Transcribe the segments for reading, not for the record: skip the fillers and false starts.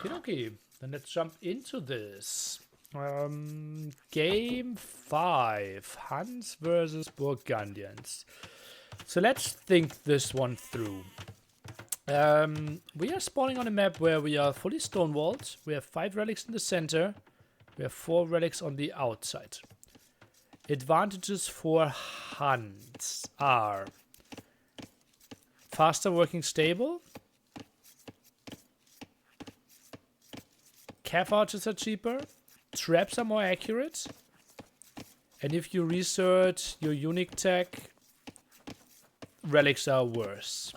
Okay, then let's jump into this. Game 5, Huns versus Burgundians. So let's think this one through. We are spawning on a map where we are fully stonewalled. We have 5 relics in the center. We have 4 relics on the outside. Advantages for Huns are faster working stable. Cav archers are cheaper. Traps are more accurate. And if you research your unique tech, relics are worse.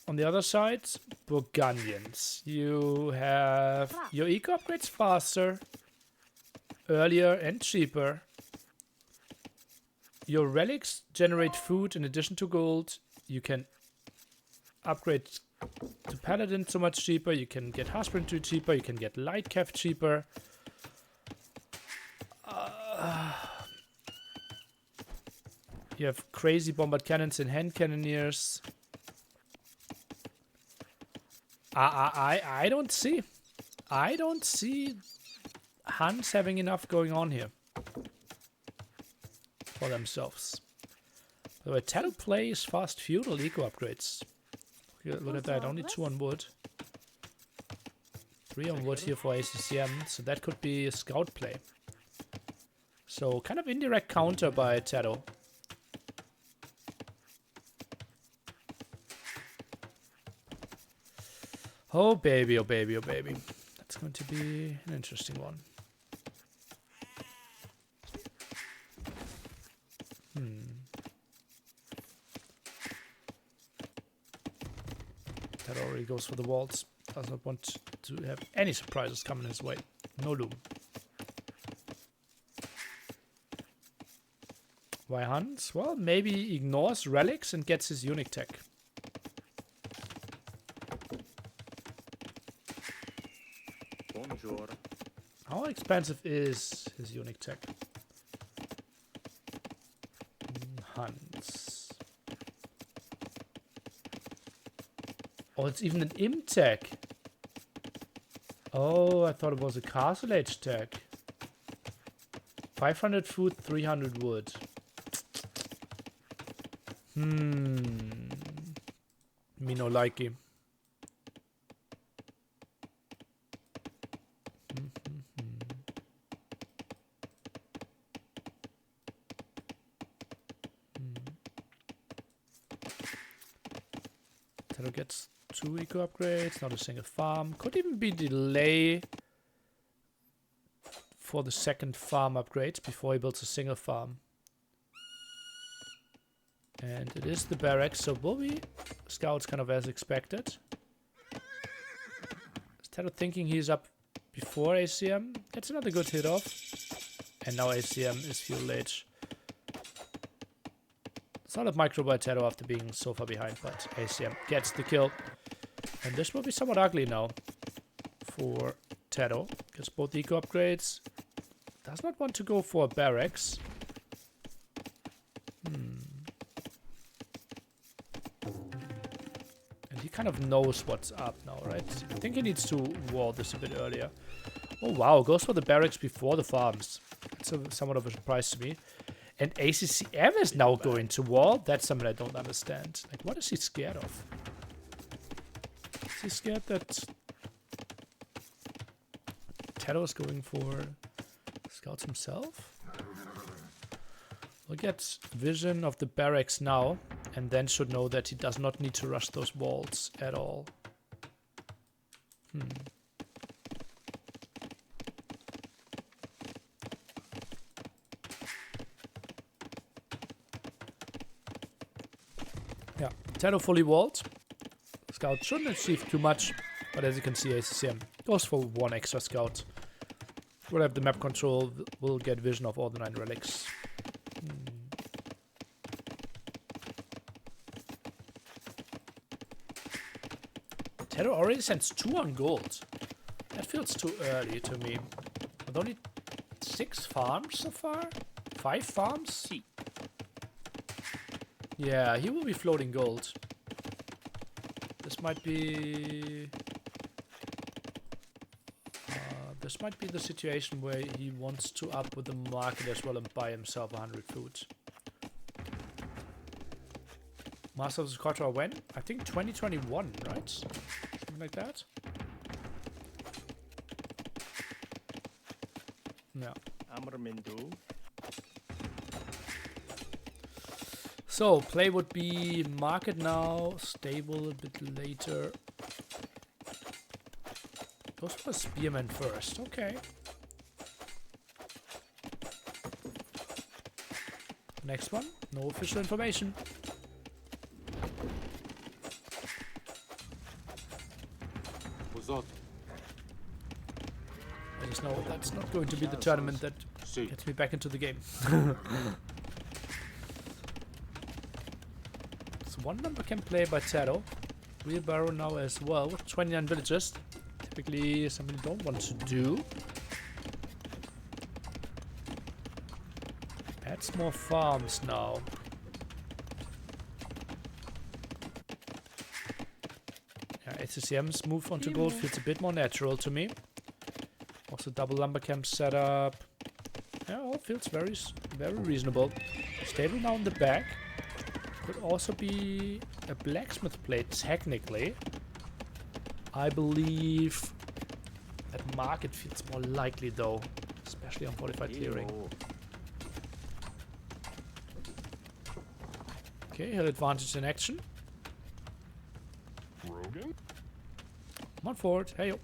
On the other side, Burgundians. You have your eco upgrades faster, earlier and cheaper. Your relics generate food in addition to gold. You can upgrade to Paladin so much cheaper. You can get Husbandry cheaper. You can get Light Cav cheaper. You have crazy bombard cannons and hand cannoneers. I don't see Huns having enough going on here for themselves. So a Tattle plays fast feudal eco upgrades. Look at that, only 2 on wood. 3 on wood here for ACCM, so that could be a scout play. So kind of indirect counter by Tattle. Oh baby, oh baby, oh baby. That's going to be an interesting one. That already goes for the walls. Does not want to have any surprises coming his way. No loom. Why Huns? Well, maybe ignores relics and gets his unique tech. Bonjour. How expensive is his unique tech? Huns. Oh, it's even an imp tech. Oh, I thought it was a castle age tech. 500 food, 300 wood. Me no likey. That'll get 2 eco upgrades, not a single farm. Could even be delay for the second farm upgrade before he builds a single farm. And it is the barracks, so will be scouts kind of as expected. Instead of thinking he's up before ACM, gets another good hit off. And now ACM is Feudal Age. Solid micro by Tero after being so far behind, but ACM gets the kill. And this will be somewhat ugly now for Tero. Gets both eco upgrades. Does not want to go for a barracks. And he kind of knows what's up now, right? I think he needs to wall this a bit earlier. Oh wow, goes for the barracks before the farms. That's somewhat of a surprise to me. And ACCM is now going to wall. That's something I don't understand. Like, what is he scared of? Is he scared that Tero is going for scouts himself? We'll get vision of the barracks now, and then should know that he does not need to rush those walls at all. Yeah, Tero fully walled. Scout shouldn't achieve too much, but as you can see, ACCM goes for 1 extra scout. We'll have the map control, we'll get vision of all the 9 relics. Tero already sends 2 on gold. That feels too early to me. With only 6 farms so far? 5 farms? Yeah, he will be floating gold. This might be... this might be the situation where he wants to up with the market as well and buy himself 100 food. Master of the Quattro when? I think 2021, right? Something like that? No. So, play would be market now, stable a bit later. Goes for Spearman first, okay. Next one, no official information. I just know that's not going to be the tournament that gets me back into the game. So one number can play by Taro. Wheelbarrow now as well with 29 villagers. Typically something you don't want to do. Adds more farms now. Yeah, SCCM's move onto gold feels a bit more natural to me. Also double lumber camp setup. Yeah, all feels very reasonable. Stable now in the back. Could also be a blacksmith plate technically. I believe that market feels more likely though, especially on fortified clearing. Okay, hill advantage in action. Rogan? Come on forward, hey yo.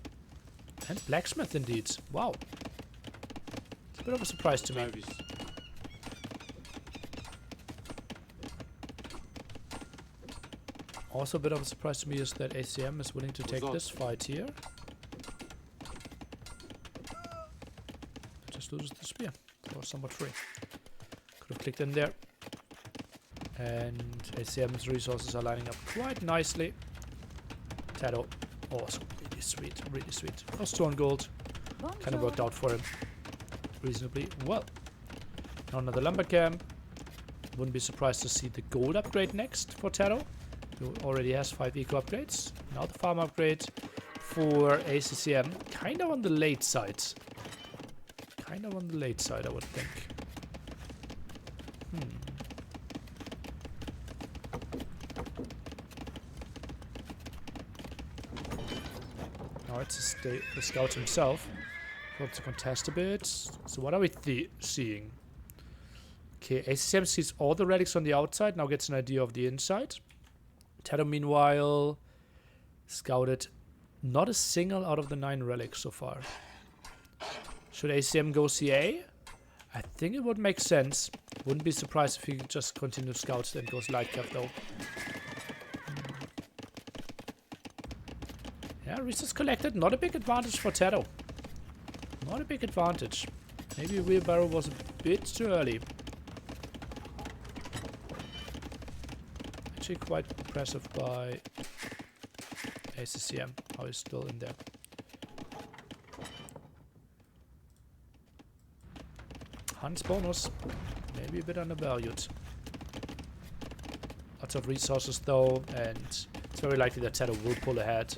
And blacksmith indeed, wow. It's a bit of a surprise to me. Also a bit of a surprise to me is that ACM is willing to take this fight here. Just loses the spear. That was somewhat free. Could have clicked in there. And ACM's resources are lining up quite nicely. Tado, also really sweet, really sweet. Cost 2 on gold. Kind of worked out for him reasonably well. Now another lumber camp. Wouldn't be surprised to see the gold upgrade next for Tado, who already has 5 eco upgrades. Now the farm upgrade for ACCM. Kind of on the late side. Kind of on the late side, I would think. Now it's the scout himself. Wants to contest a bit. So what are we seeing? Okay, ACCM sees all the relics on the outside. Now gets an idea of the inside. Tado, meanwhile, scouted not a single out of the 9 relics so far. Should ACM go CA? I think it would make sense. Wouldn't be surprised if he just continues scouts and goes light cap though. Yeah, resources collected. Not a big advantage for Tado. Not a big advantage. Maybe wheelbarrow was a bit too early. Actually quite impressive by ACCM. How he's still in there. Hunt's bonus. Maybe a bit undervalued. Lots of resources though, and it's very likely that Tado will pull ahead.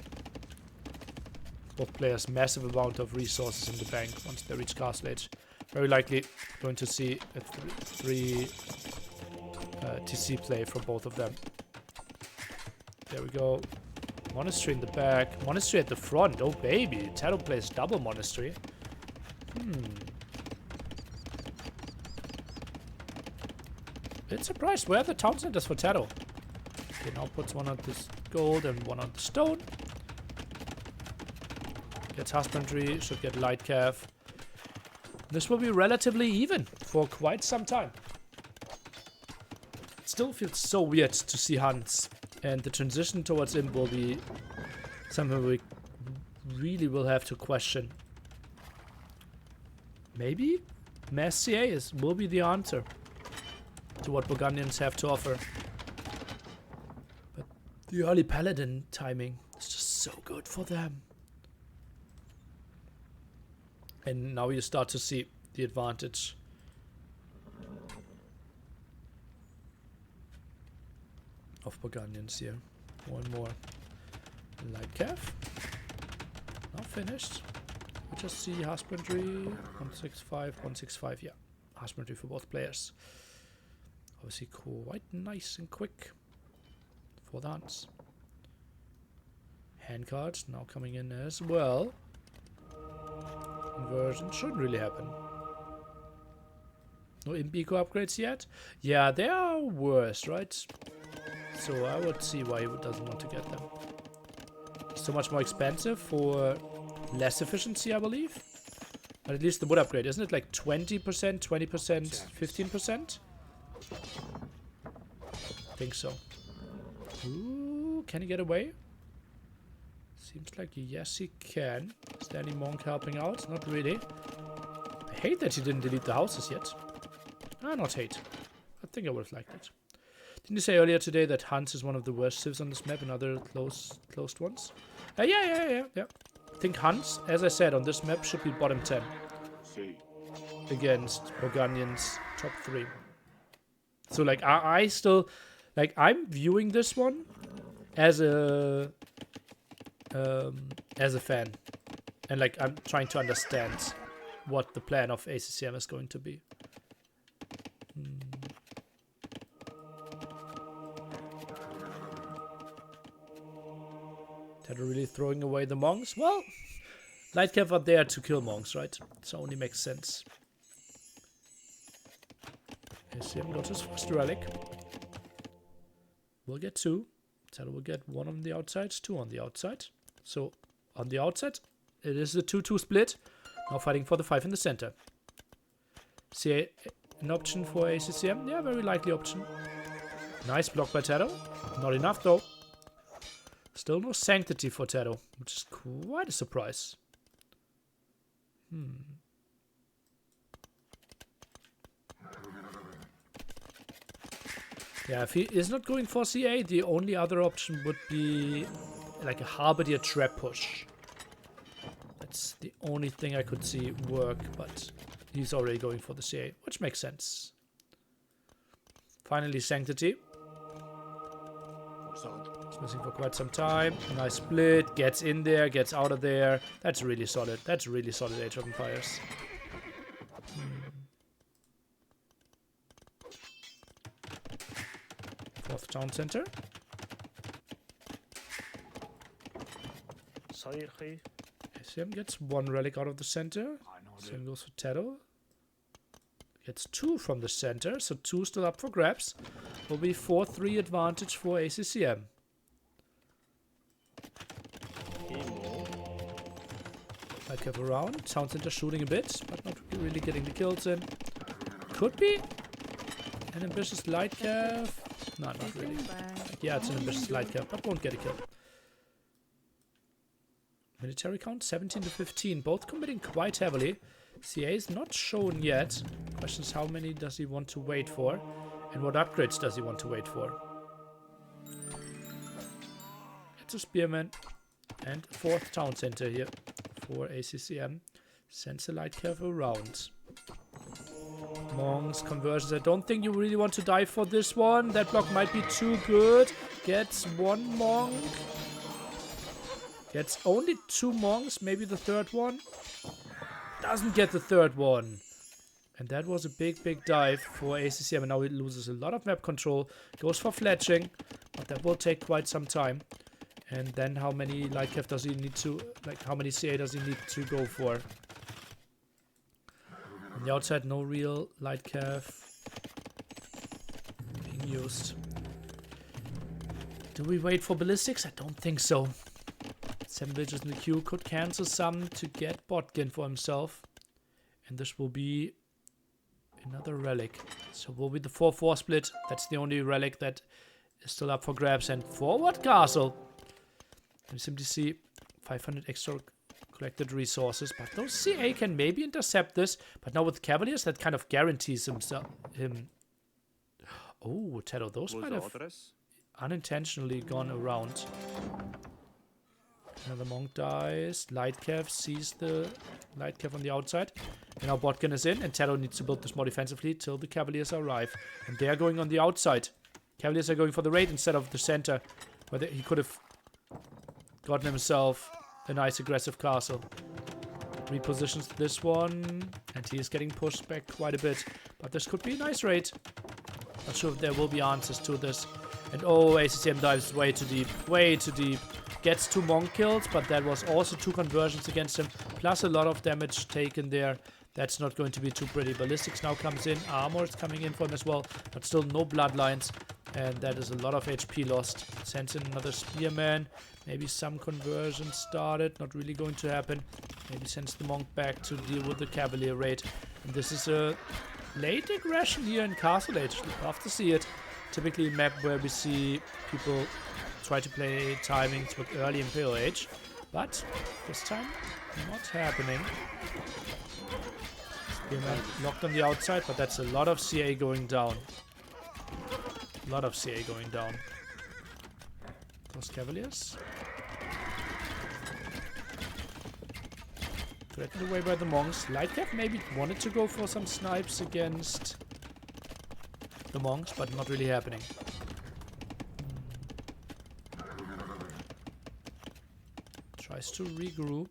Both players massive amount of resources in the bank once they reach castle age. Very likely going to see a 3 TC play from both of them. There we go. Monastery in the back. Monastery at the front. Oh baby. Tado plays double monastery. Bit surprised. Where are the town centers for Tado? Okay, now puts one on this gold and one on the stone. Gets husbandry, should get light calf. This will be relatively even for quite some time. It still feels so weird to see hunts, and the transition towards him will be something we really will have to question. Maybe mass CA will be the answer to what Burgundians have to offer. But the early paladin timing is just so good for them. And now you start to see the advantage. of Burgundians here. More and more. Light cav. Now finished. We just see husbandry. 165, 165. Yeah, husbandry for both players. Obviously quite nice and quick for the hunts. Hand cards now coming in as well. Conversion shouldn't really happen. No Imbico upgrades yet? Yeah, they are worse, right? So I would see why he doesn't want to get them. So much more expensive for less efficiency, I believe. But at least the wood upgrade, isn't it like 20%, 20%, 15%? I think so. Ooh, can he get away? Seems like yes he can. Is there any monk helping out? Not really. I hate that he didn't delete the houses yet. Ah, not hate. I think I would have liked it. Didn't you say earlier today that Hans is one of the worst civs on this map and other closed ones? Yeah. I think Hans, as I said, on this map should be bottom 10. Against Burgundians, top 3. So, like, I still... Like, I'm viewing this one as a fan. And, like, I'm trying to understand what the plan of ACCM is going to be. That are really throwing away the monks? Well, Lightcav are there to kill monks, right? So only makes sense. ACM got his first relic. We'll get 2. Tato will get 1 on the outside, 2 on the outside. So on the outside, it is the 2-2 split. Now fighting for the 5 in the center. See an option for ACCM? Yeah, very likely option. Nice block by Tato. Not enough though. Still no sanctity for Tato, which is quite a surprise. Yeah, if he is not going for CA, the only other option would be like a Halberdier trap push. That's the only thing I could see work, but he's already going for the CA, which makes sense. Finally, sanctity. It's missing for quite some time. Nice split. Gets in there, gets out of there. That's really solid. That's really solid Age of Empires. Fourth town center. SM gets 1 relic out of the center. Same goes for Tato. Gets 2 from the center, so 2 still up for grabs. Will be 4-3 advantage for ACCM. I kept around. Town center shooting a bit, but not really getting the kills in. Could be an ambitious light cav. No, not really. Yeah, it's an ambitious light cav, but won't get a kill. Military count 17 to 15, both committing quite heavily. CA is not shown yet. Question is how many does he want to wait for? And what upgrades does he want to wait for? It's a spearman. And 4th town center here for ACCM. Sends a light cav around. Monks, conversions. I don't think you really want to die for this one. That block might be too good. Gets 1 monk. Gets only 2 monks. Maybe the 3rd one. Doesn't get the 3rd one. And that was a big dive for ACCM. And now it loses a lot of map control. Goes for fletching. But that will take quite some time. And then how many light cav does he need to... Like, how many CA does he need to go for? On the outside, no real light cav being used. Do we wait for ballistics? I don't think so. 7 villages in the queue could cancel some to get Botkin for himself. And this will be another relic. So will be the 4-4 split. That's the only relic that is still up for grabs. And forward castle. And simply see 500 extra collected resources. But those CA can maybe intercept this. But now with Cavaliers, that kind of guarantees him. Oh, Tato, those might have unintentionally gone around. Another monk dies. Light cav sees the light cav on the outside. And now Botkin is in. And Tato needs to build this more defensively till the Cavaliers arrive. And they are going on the outside. Cavaliers are going for the raid instead of the center, where he could have gotten himself a nice aggressive castle. Repositions this one, and he is getting pushed back quite a bit. But this could be a nice raid. Not sure if there will be answers to this. And oh, ACCM dives way too deep. Way too deep. Gets 2 monk kills, but that was also 2 conversions against him. Plus a lot of damage taken there. That's not going to be too pretty. Ballistics now comes in. Armor is coming in for him as well. But still no bloodlines. And that is a lot of HP lost. Sends in another spearman. Maybe some conversion started. Not really going to happen. Maybe sends the monk back to deal with the cavalier raid. And this is a late aggression here in Castle Age. Love to see it. Typically a map where we see people try to play timings with early Imperial Age. But this time, not happening. Spearman locked on the outside, but that's a lot of CA going down. A lot of CA going down. Those Cavaliers. Threatened away by the monks. Lightcap maybe wanted to go for some snipes against the monks, but not really happening. Tries to regroup.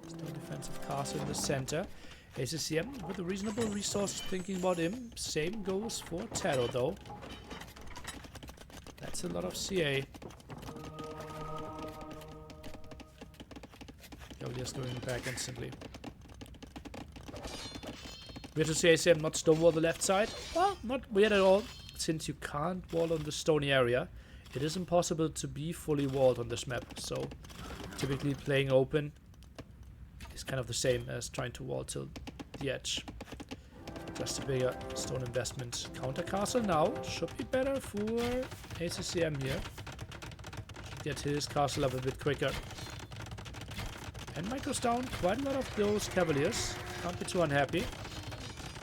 Still defensive castle in the center. ACCM with a reasonable resource thinking about him. Same goes for Taro though. That's a lot of CA. Cavaliers going back instantly. Weird to see ACM not stonewall the left side. Well, not weird at all. Since you can't wall on the stony area, it is impossible to be fully walled on this map. So, typically playing open is kind of the same as trying to wall till the edge. Just a bigger stone investment. Counter castle now should be better for ACCM here. Should get his castle up a bit quicker. And Mike goes down quite a lot of those cavaliers. Can't be too unhappy.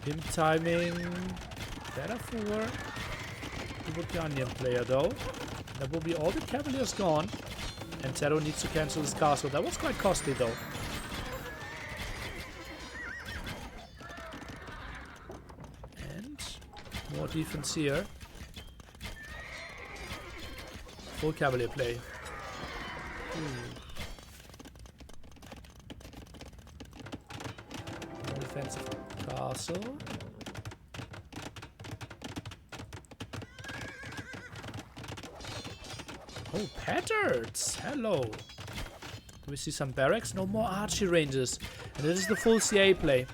Him timing better for the Vulcanian player though. That will be all the cavaliers gone. And Taro needs to cancel his castle. That was quite costly though. And more defense here. Full cavalier play. Defensive castle. Oh, patterns! Hello! Do we see some barracks? No more archery ranges. And this is the full CA play.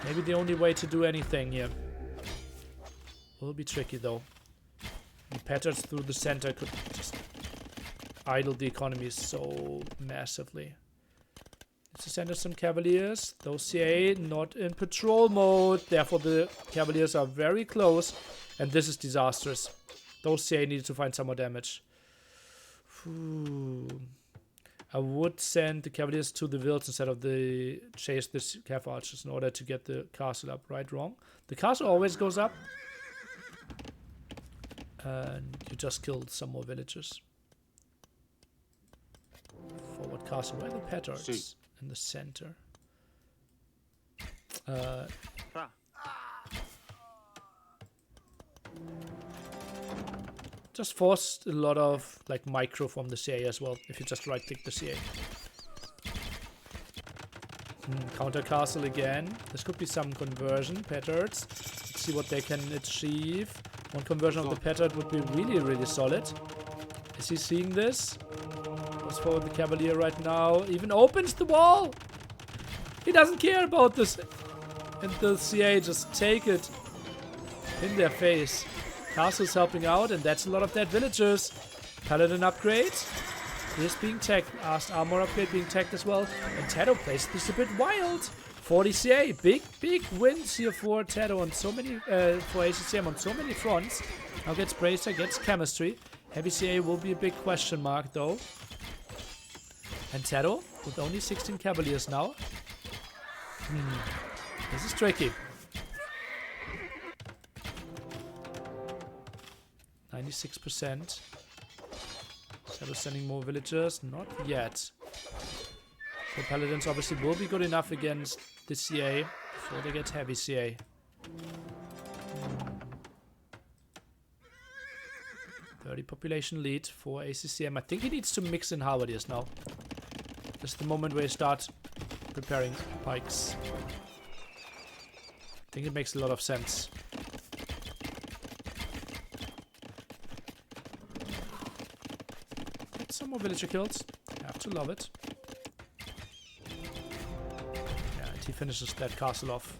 Maybe the only way to do anything here. Will be tricky though. The patterns through the center could just idle the economy so massively. Let's send us some cavaliers. Those CA not in patrol mode. Therefore the cavaliers are very close. And this is disastrous. Those CA need to find some more damage. I would send the cavaliers to the vills instead of the chase the cav archers in order to get the castle up. Right, wrong. The castle always goes up. And you just killed some more villagers. Forward castle. Where are the petards? In the center. Just forced a lot of like micro from the CA as well, if you just right click the CA. Counter castle again. This could be some conversion. Petards. Let's see what they can achieve. One conversion of the petard would be really, really solid. Is he seeing this? Goes forward the cavalier right now. Even opens the wall. He doesn't care about this. And the CA just take it in their face. Castle's helping out, and that's a lot of dead villagers. Paladin upgrade is being tagged. Last armor upgrade being tagged as well. And Taro plays this a bit wild. 40 CA, big wins here for Taro on so many, for ACCM on so many fronts. Now gets Bracer, gets Chemistry. Heavy CA will be a big question mark though. And Taro with only 16 Cavaliers now. This is tricky. 96%. Taro sending more villagers? Not yet. The Paladins obviously will be good enough against the CA before they get heavy CA. 30 population lead for ACCM. I think he needs to mix in halberdiers now. This is the moment where he starts preparing pikes. I think it makes a lot of sense. Get some more villager kills. Have to love it. Yeah, and he finishes that castle off.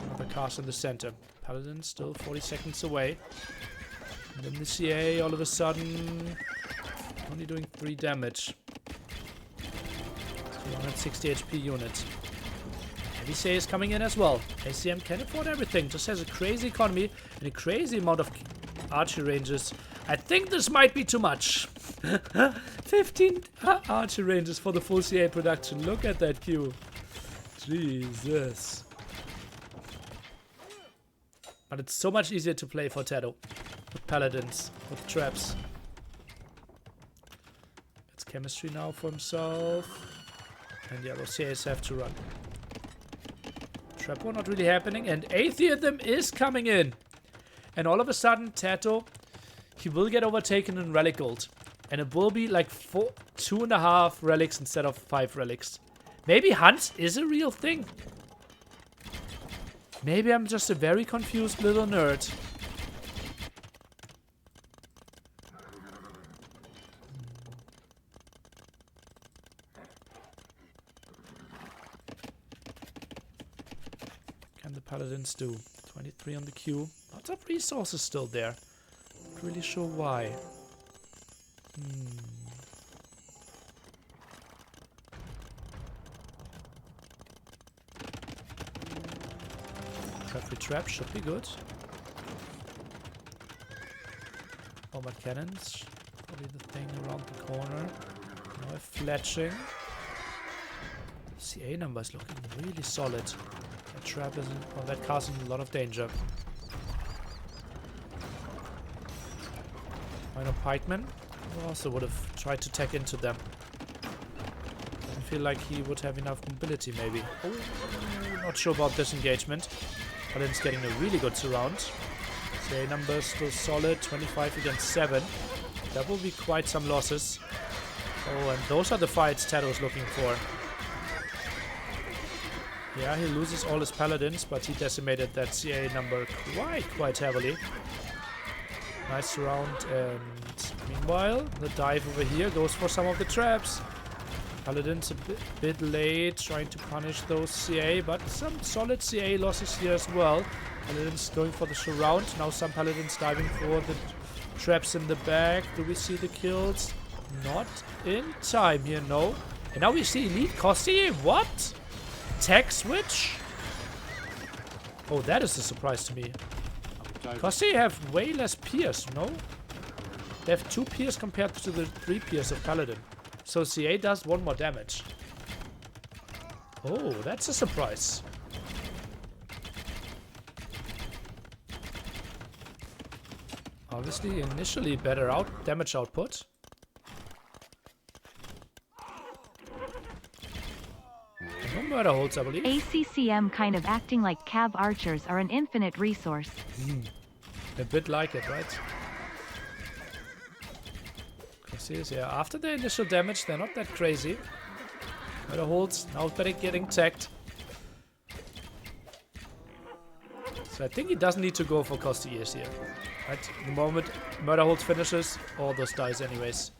Another castle in the center. Paladin still 40 seconds away. And then the CA all of a sudden only doing 3 damage. 260 HP unit. Heavy CA is coming in as well. ACM can afford everything. Just has a crazy economy and a crazy amount of archery ranges. I think this might be too much. 15 archery ranges for the full CA production. Look at that queue. Jesus. But it's so much easier to play for Tato. With paladins, with traps. It's chemistry now for himself. And yeah, those CAs have to run. Trap war not really happening. And Atheism is coming in. And all of a sudden, Tato, he will get overtaken in relic gold. And it will be like 2.5 relics instead of 5 relics. Maybe hunts is a real thing. Maybe I'm just a very confused little nerd. Can the paladins do? 23 on the queue. Lots of resources still there. Not really sure why. Trap-free trap should be good. Bombard cannons. Probably the thing around the corner. Now fletching. CA number is looking really solid. That trap is in, or that castle in a lot of danger. Minor pikemen. I also would have tried to tag into them. I feel like he would have enough mobility maybe. Oh, not sure about this engagement. Paladin's getting a really good surround. CA numbers still solid, 25 against 7. That will be quite some losses. Oh, and those are the fights Tato's looking for. Yeah, he loses all his paladins, but he decimated that CA number quite heavily. Nice surround, and meanwhile, the dive over here goes for some of the traps. Paladin's a bit late, trying to punish those CA, but some solid CA losses here as well. Paladin's going for the surround. Now some Paladins diving for the traps in the back. Do we see the kills? Not in time here, no. And now we see Elite Kossi. What? Tech switch? Oh, that is a surprise to me. Kossi have way less pierce, no? They have 2 pierce compared to the 3 pierce of Paladin. So CA does 1 more damage. Oh, that's a surprise. Obviously, initially better damage output. No murder holds, I believe. ACCM kind of acting like cab archers are an infinite resource. A bit like it, right? Yeah, after the initial damage, they're not that crazy. Murder holds, now better getting tagged. So I think he doesn't need to go for Costiers here. Right? The moment Murder holds finishes, all those dies anyways.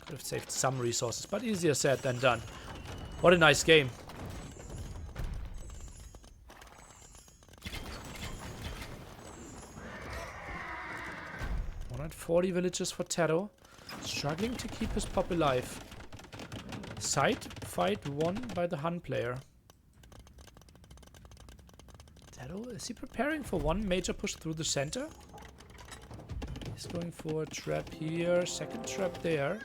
Could have saved some resources, but easier said than done. What a nice game. 140 villages for Tato. Struggling to keep his pop alive. Side fight won by the Hun player. Tato, is he preparing for one major push through the center? He's going for a trap here, second trap there.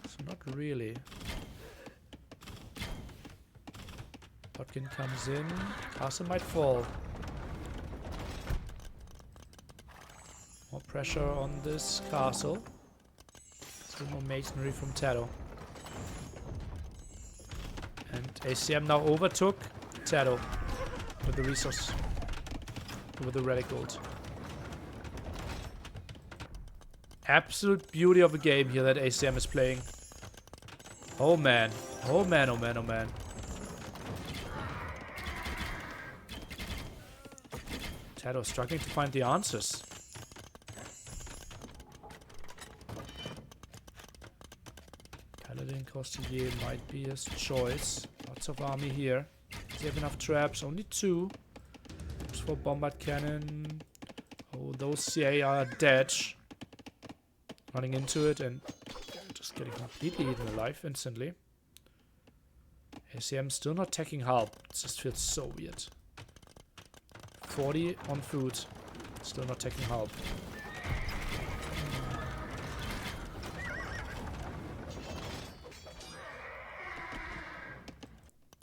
So not really. Botkin comes in. Castle might fall. More pressure on this castle. Still more masonry from Tato. And ACM now overtook Tato with the resource. With the relic gold. absolute beauty of a game here that ACM is playing. Oh man. Oh man, oh man, oh man. Shadow struggling to find the answers. Paladin Costier might be his choice. Lots of army here. Does he have enough traps? Only 2. Looks for bombard cannon. Oh, those CA are dead. Running into it and just getting completely eaten alive instantly. ACM still not taking help. It just feels so weird. 40 on food. Still not taking help.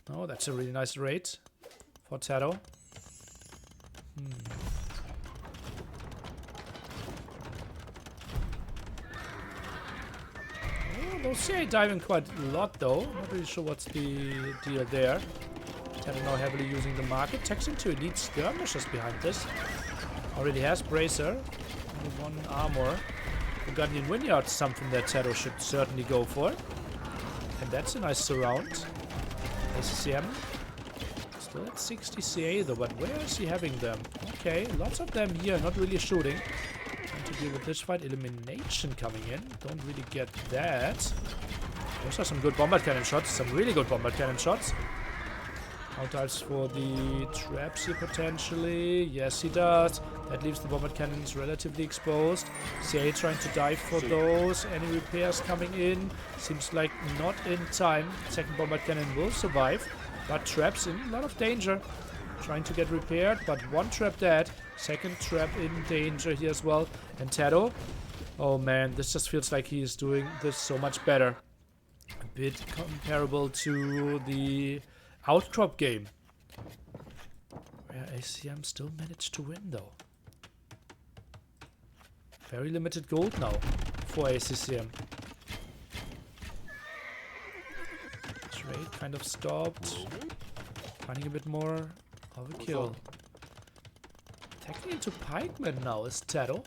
Oh, that's a really nice raid for Taro. Oh, those CA diving quite a lot though. Not really sure what's the deal there. Taro now heavily using the market. Takes into elite skirmishes behind this. Already has bracer. Only 1 armor. Forgotten Vineyard, something that Taro should certainly go for. And that's a nice surround. SCM. Still at 60 CA though, but where is he having them? Okay, lots of them here, not really shooting. Trying to deal with this fight. Elimination coming in. Don't really get that. Those are some good bombard cannon shots. Some really good bombard cannon shots. Outdives for the traps here potentially. Yes, he does. That leaves the bombard cannons relatively exposed. CA trying to dive for those. Any repairs coming in? Seems like not in time. Second bombard cannon will survive. But traps in a lot of danger. Trying to get repaired, but 1 trap dead. Second trap in danger here as well. And Taro. Oh man, this just feels like he is doing this so much better. A bit comparable to the Outcrop game, where ACM still managed to win though. Very limited gold now for ACCM. This raid kind of stopped. Finding a bit more of a kill. Attacking into pikemen now is Taro.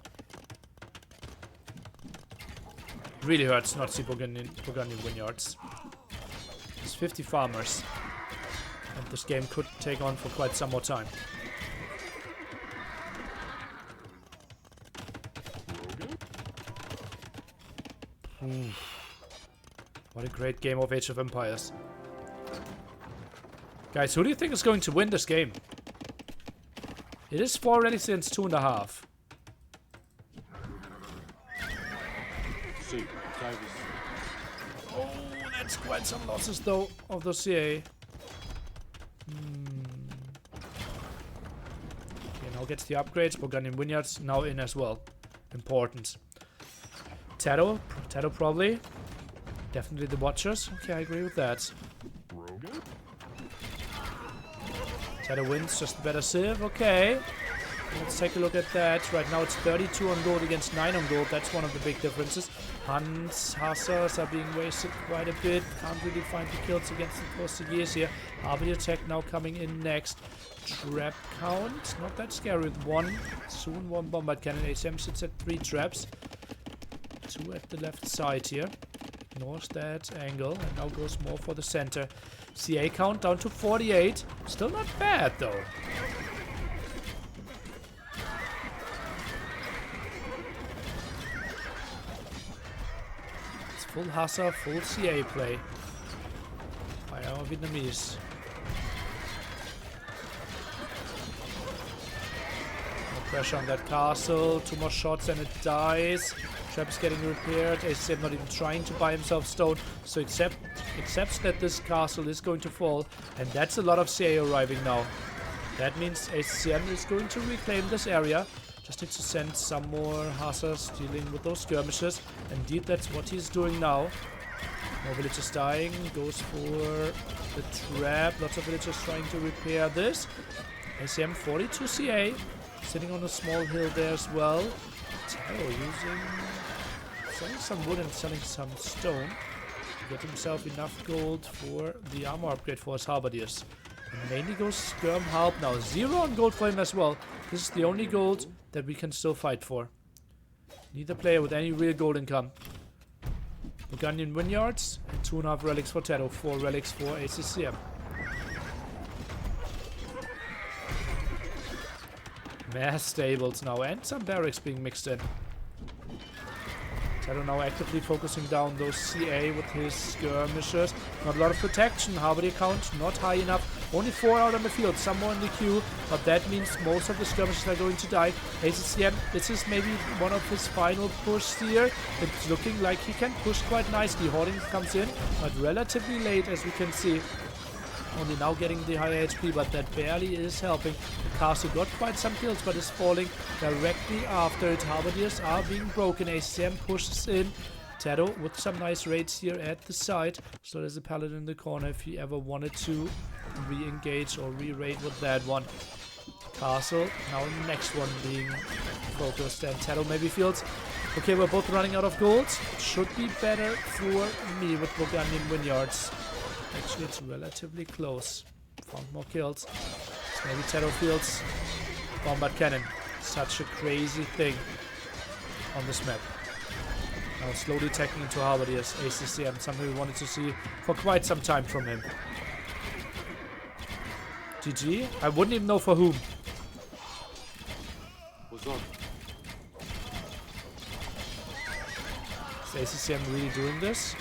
Really hurts not see Burgundian Vineyards. It's 50 farmers. And this game could take on for quite some more time. What a great game of Age of Empires. Guys, who do you think is going to win this game? It is 4 already since 2.5. Oh, that's quite some losses though of the CA. Okay, now gets the upgrades. Burgundian Vineyards now in as well. Important. Taro probably. Definitely the Watchers. Okay, I agree with that. Taro wins, just a better Civ. Okay. Let's take a look at that. Right now it's 32 on gold against 9 on gold. That's one of the big differences. Huns, Hussars are being wasted quite a bit. Can't really find the kills against the Costiers here. Army attack now coming in next. Trap count. Not that scary with 1. Soon 1 bombard cannon. ACM sits at 3 traps. 2 at the left side here. Ignores that angle and now goes more for the center. CA count down to 48. Still not bad though. Full Hussar, full CA play by our Vietnamese. No pressure on that castle. 2 more shots and it dies. Trap is getting repaired. ACM not even trying to buy himself stone. So accepts that this castle is going to fall. And that's a lot of CA arriving now. That means ACM is going to reclaim this area. Just need to send some more Hussars dealing with those skirmishes. Indeed, that's what he's doing now. More villagers dying. Goes for the trap. Lots of villagers trying to repair this. ACM 42 CA. Sitting on a small hill there as well. Taro selling some wood and selling some stone. To get himself enough gold for the armor upgrade for his halberdiers. And mainly goes skirm help now. 0 on gold for him as well. This is the only gold that we can still fight for. Neither player with any real gold income. Burgundian Vineyards and 2.5 relics for Tato, 4 relics for ACCM. Mass stables now and some barracks being mixed in. Tato now actively focusing down those CA with his skirmishes. Not a lot of protection. Halberdier count not high enough. Only 4 out on the field. Some more in the queue. But that means most of the skirmishes are going to die. ACCM, this is maybe one of his final push here. It's looking like he can push quite nicely. Hoarding comes in, but relatively late as we can see. Only now getting the higher HP, but that barely is helping. The castle got quite some kills, but is falling directly after it. Halberdiers are being broken. ACM pushes in. Tato with some nice raids here at the side. So there's a paladin in the corner if he ever wanted to re-engage or re-raid with that one. Castle, now the next one being focused. And Tato maybe feels, okay, we're both running out of gold. Should be better for me with Burgundian Vineyards. Actually, it's relatively close. Found more kills. So maybe Tato feels bombard cannon. Such a crazy thing on this map. Now slowly taking into Halberdiers. ACCM, something we wanted to see for quite some time from him. GG. I wouldn't even know for whom. What's up? Is ACCM really doing this?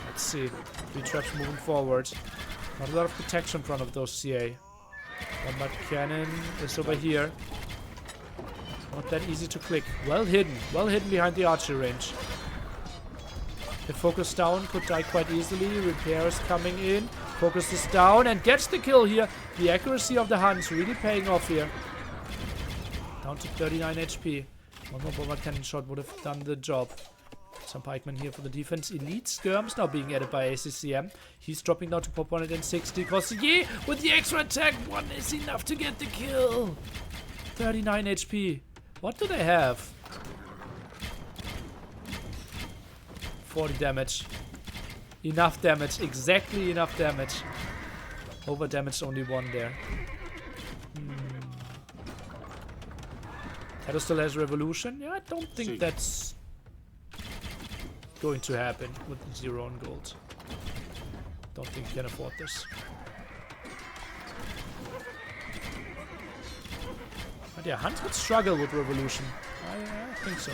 Let's see. 3 traps moving forward. Not a lot of protection in front of those CA. Bombard cannon is over here. Not that easy to click. Well hidden. Well hidden behind the archery range. The focus down could die quite easily. Repairs coming in. Focus is down and gets the kill here. The accuracy of the Huns really paying off here. Down to 39 HP. One more bombard cannon shot would have done the job. Some pikemen here for the defense. Elite skirms now being added by ACCM. He's dropping down to pop 160. Cossier with the extra attack. 1 is enough to get the kill. 39 HP. What do they have? 40 damage. Enough damage. Exactly enough damage. Over damaged only 1 there. Tato still has revolution. Yeah, I don't think that's going to happen with 0 on gold. Don't think he can afford this. But yeah, Hunt would struggle with revolution. I think so.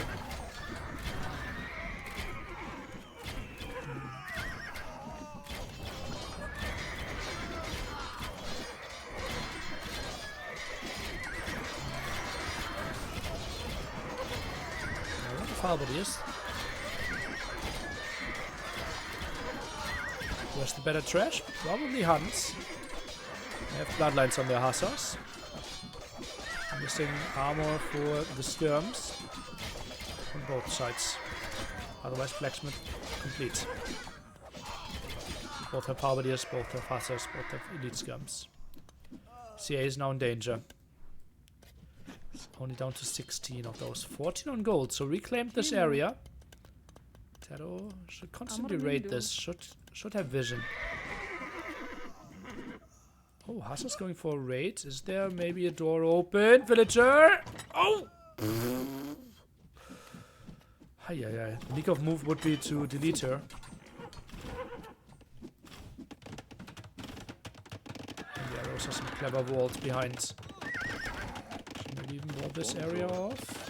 Halberdiers. Where's the better trash? Probably Huns. They have bloodlines on their hussars. Missing armor for the skirms on both sides. Otherwise, blacksmith complete. Both have halberdiers, both have hussars, both have elite skirms. CA is now in danger. It's only down to 16 of those. 14 on gold, so reclaimed this area. Tato should constantly raid this. Should have vision. Oh, Hussar's going for a raid. Is there maybe a door open? Villager! Oh! Hi. Leak of move would be to delete her. And yeah, those are some clever walls behind. Should maybe even wall this area off.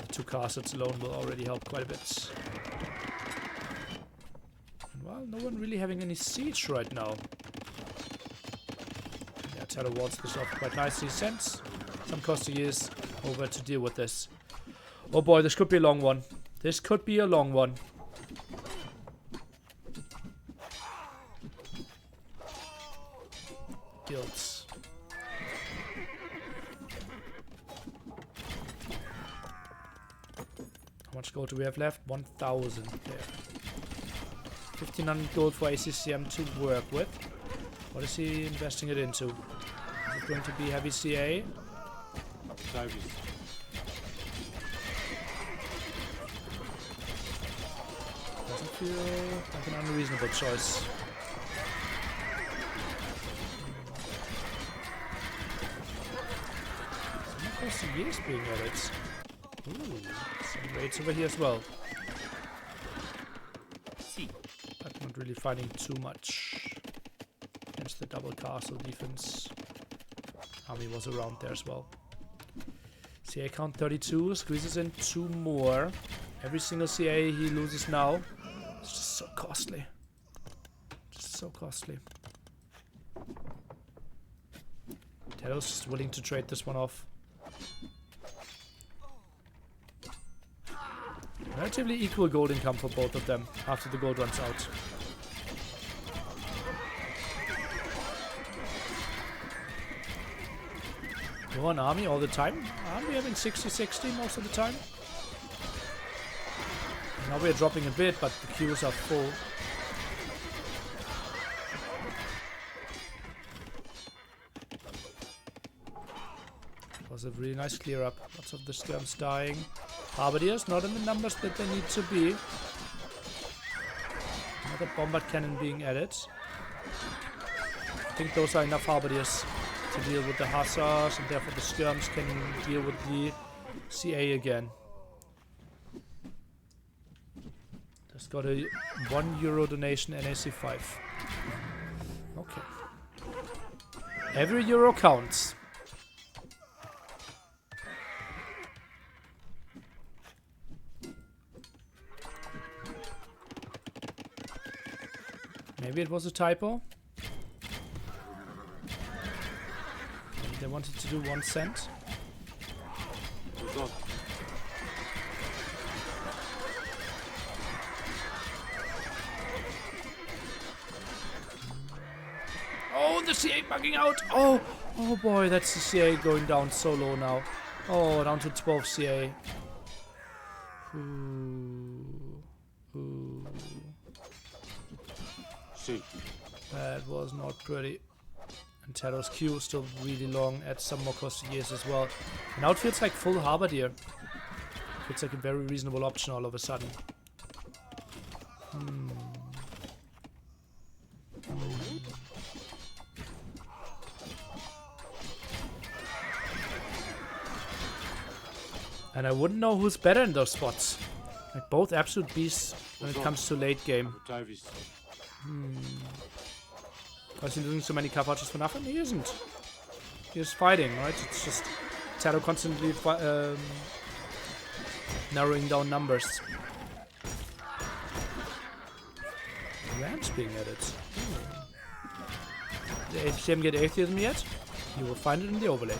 The 2 castles alone will already help quite a bit. And well, no one really having any siege right now. Tato walls this off quite nicely. Sends some costiers over to deal with this. Oh boy, this could be a long one. This could be a long one. Guilds. How much gold do we have left? 1,000 there. 1,500 gold for ACCM to work with. What is he investing it into? Is it going to be heavy CA? Doesn't feel like an unreasonable choice. Some of course the years being added. Ooh, some raids over here as well. See. But not really finding too much against the double castle defense. Army was around there as well. CA count 32, squeezes in 2 more. Every single CA he loses now. It's just so costly. Just so costly. Talos is willing to trade this one off. Relatively equal gold income for both of them after the gold runs out. Go on army all the time. Aren't we having 60-60 most of the time? Now we're dropping a bit, but the queues are full. It was a really nice clear up. Lots of the skirms dying. Halberdiers not in the numbers that they need to be. Another bombard cannon being added. I think those are enough halberdiers to deal with the hussars, and therefore the skirms can deal with the CA again. Just got a €1 donation NAC 5. Okay. Every euro counts. Maybe it was a typo. Maybe they wanted to do 1 cent. Oh, the CA bugging out! Oh, oh boy, that's the CA going down so low now. Oh, down to 12 CA. Ooh. Ooh. That was not pretty. And Talos queue is still really long at some more costly years as well. And now it feels like full halberdier. Feels like a very reasonable option all of a sudden. And I wouldn't know who's better in those spots. Like both absolute beasts when it comes to late game. Is he losing so many cav archers for nothing? He isn't. He's fighting, right? It's just Taro constantly narrowing down numbers. Ramps being added. Did the HCM get atheism yet? You will find it in the overlay.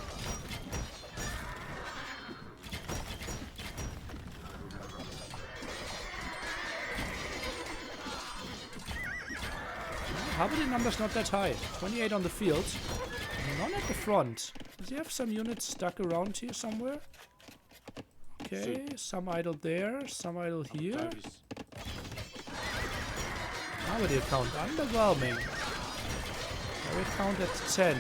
Halberdier number's not that high. 28 on the field. None at the front. Does he have some units stuck around here somewhere? Okay, some idle there, some idle here. Halberdier count underwhelming. I will count at 10.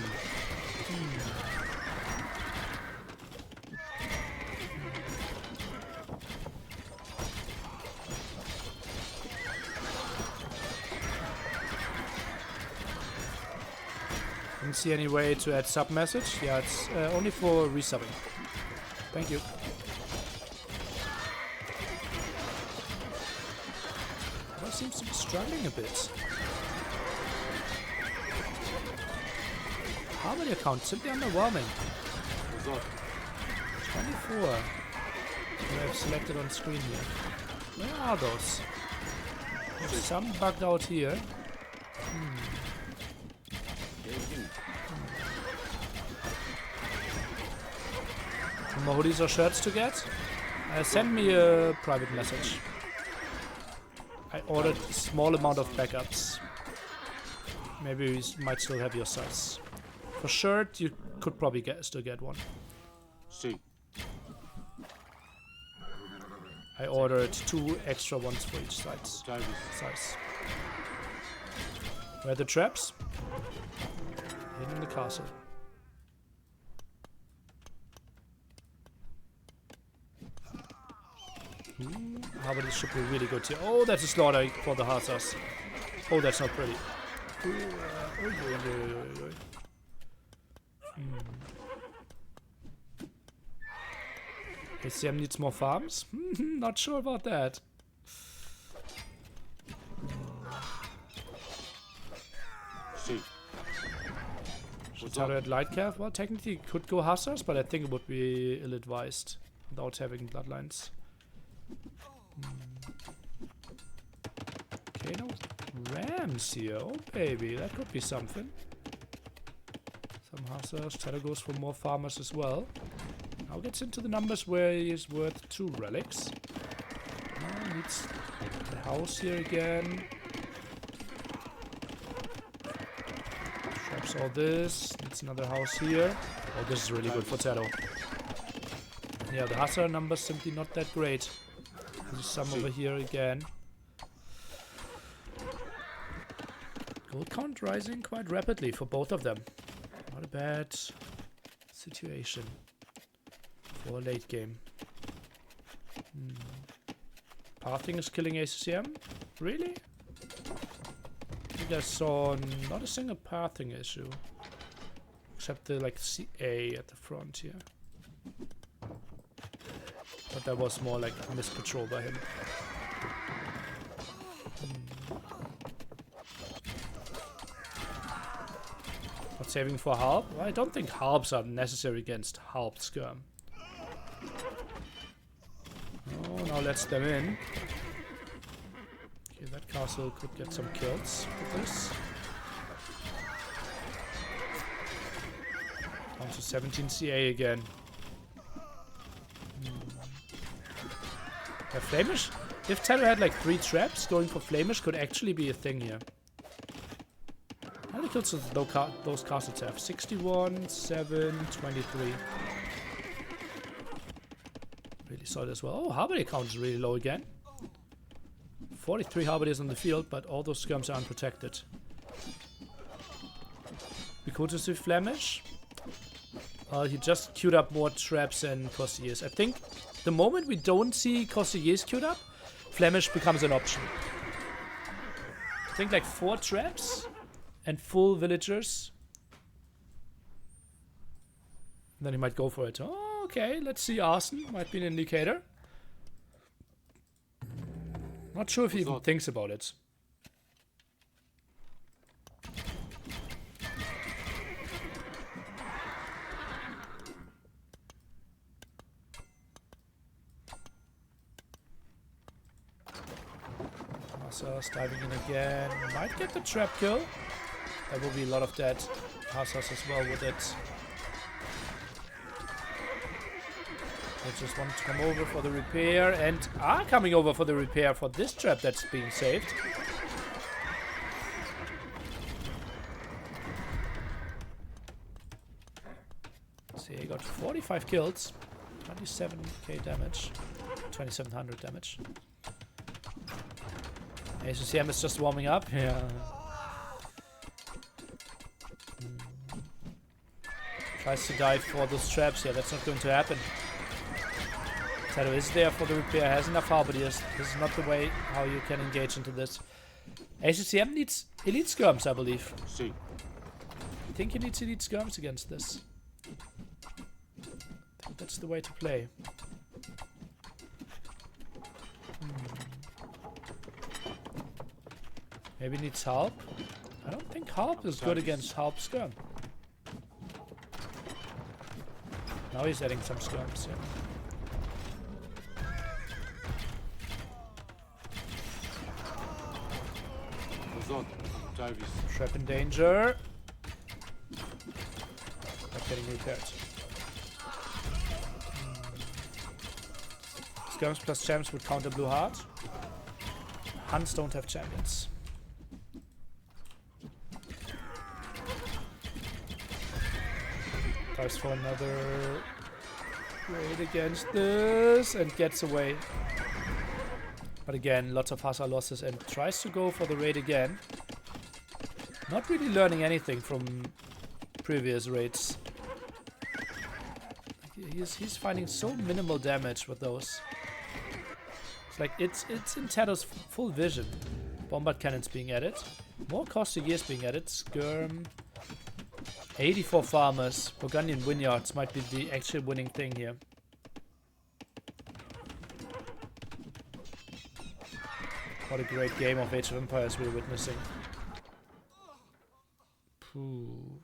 Didn't see any way to add sub message. Yeah, it's only for resubbing. Thank you. That seems to be struggling a bit. Halberdier count simply underwhelming. 24. I have selected on screen here. Where are those? There's some bugged out here. More hoodies or shirts to get? Send me a private message. I ordered a small amount of backups. Maybe we might still have your size. For shirt, you could probably still get one. See. I ordered 2 extra ones for each size. Where are the traps? Hidden in the castle. But it should be really good here. Oh, that's a slaughter for the hussars. Oh, that's not pretty. ACM needs more farms? Not sure about that. See. What's Shadow up? at light cav? Well, technically it could go hussars, but I think it would be ill-advised without having bloodlines. Okay, no rams here. Oh, baby, that could be something. Some hussars. Shadow goes for more farmers as well. Now gets into the numbers where he is worth 2 relics. Now needs the house here again. Traps all this. Needs another house here. Oh, this is really good for Shadow. Yeah, the hussar numbers simply not that great. There's some over here again. Gold count rising quite rapidly for both of them. Not a bad situation for a late game. Pathing is killing ACCM? Really? I think I saw not a single pathing issue. Except the like CA at the front here. But that was more like mispatrol by him. Not saving for harp? Well, I don't think harps are necessary against harp skirm. Oh, now let's them in. Okay, that castle could get some kills with this. Down to 17 CA again. Yeah, Flamish? If Terror had like 3 traps, going for Flamish could actually be a thing here. How many kills does those castles have? 61, 7, 23. Really solid as well. Oh, Harbinger count is really low again. 43 Harbiers on the field, but all those skirms are unprotected. We could see Flemish. He just queued up more traps and Corsairs. I think the moment we don't see Corsairs queued up, Flemish becomes an option. I think like 4 traps and full villagers. Then he might go for it. Oh, okay, let's see. Arson might be an indicator. Not sure if he even thinks about it. Hussars diving in again. Might get the trap kill. There will be a lot of dead Hussars as well with it. They just want to come over for the repair and are coming over for the repair for this trap that's being saved. See, he got 45 kills, 27k damage, 2700 damage. ACCM is just warming up. Yeah. Tries to dive for those traps. Yeah, that's not going to happen. Shadow is there for the repair, has enough halberdiers. This is not the way how you can engage into this. ACCM needs elite skirms, I believe. See. I think he needs elite skirms against this. I think that's the way to play. Maybe needs Harp. I don't think Harp is good against Harp skirm. Now he's adding some skirms, yeah. Trap in danger. Not getting repaired. Skirms plus champs would counter blue heart. Hunts don't have champions. Tries for another raid against this and gets away. But again, lots of Hussar losses and tries to go for the raid again. Not really learning anything from previous raids. He's finding so minimal damage with those. It's like it's in Tato's full vision. Bombard cannons being added. More costly gears being added. Skirm. 84 farmers. Burgundian vineyards might be the actual winning thing here. What a great game of Age of Empires we're witnessing. Pooh.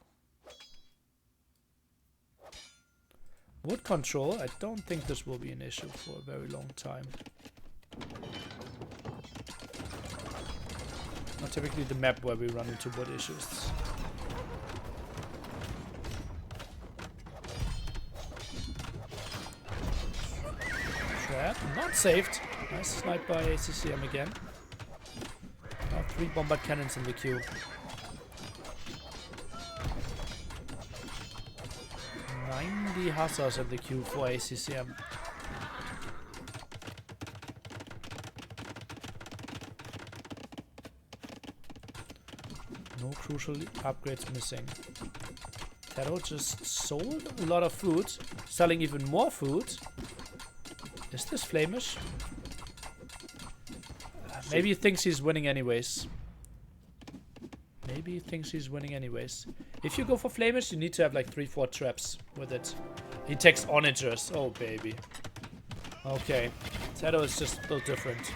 Wood control, I don't think this will be an issue for a very long time. Not typically the map where we run into wood issues. Trap, not saved. Nice snipe by ACCM again. Now 3 bombard cannons in the queue. 90 hussars in the queue for ACCM. No crucial upgrades missing. Taro just sold a lot of food, selling even more food. Is this Flamish? Maybe he thinks he's winning anyways. Maybe he thinks he's winning anyways. If you go for Flamish, you need to have like 3-4 traps with it. He takes onagers. Oh, baby. Okay. Taro is just a little different.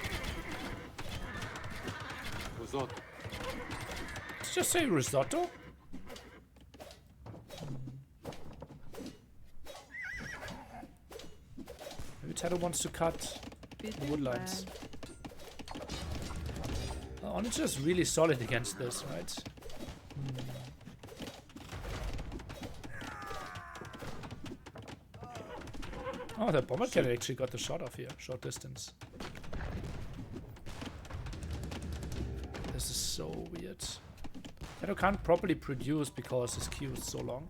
Risotto. Did you just say risotto? Maybe Taro wants to cut the woodlines. Onager is really solid against this, right? Oh, the bomber cannon actually got the shot off here. Short distance. This is so weird. Taro can't properly produce because his queue is so long.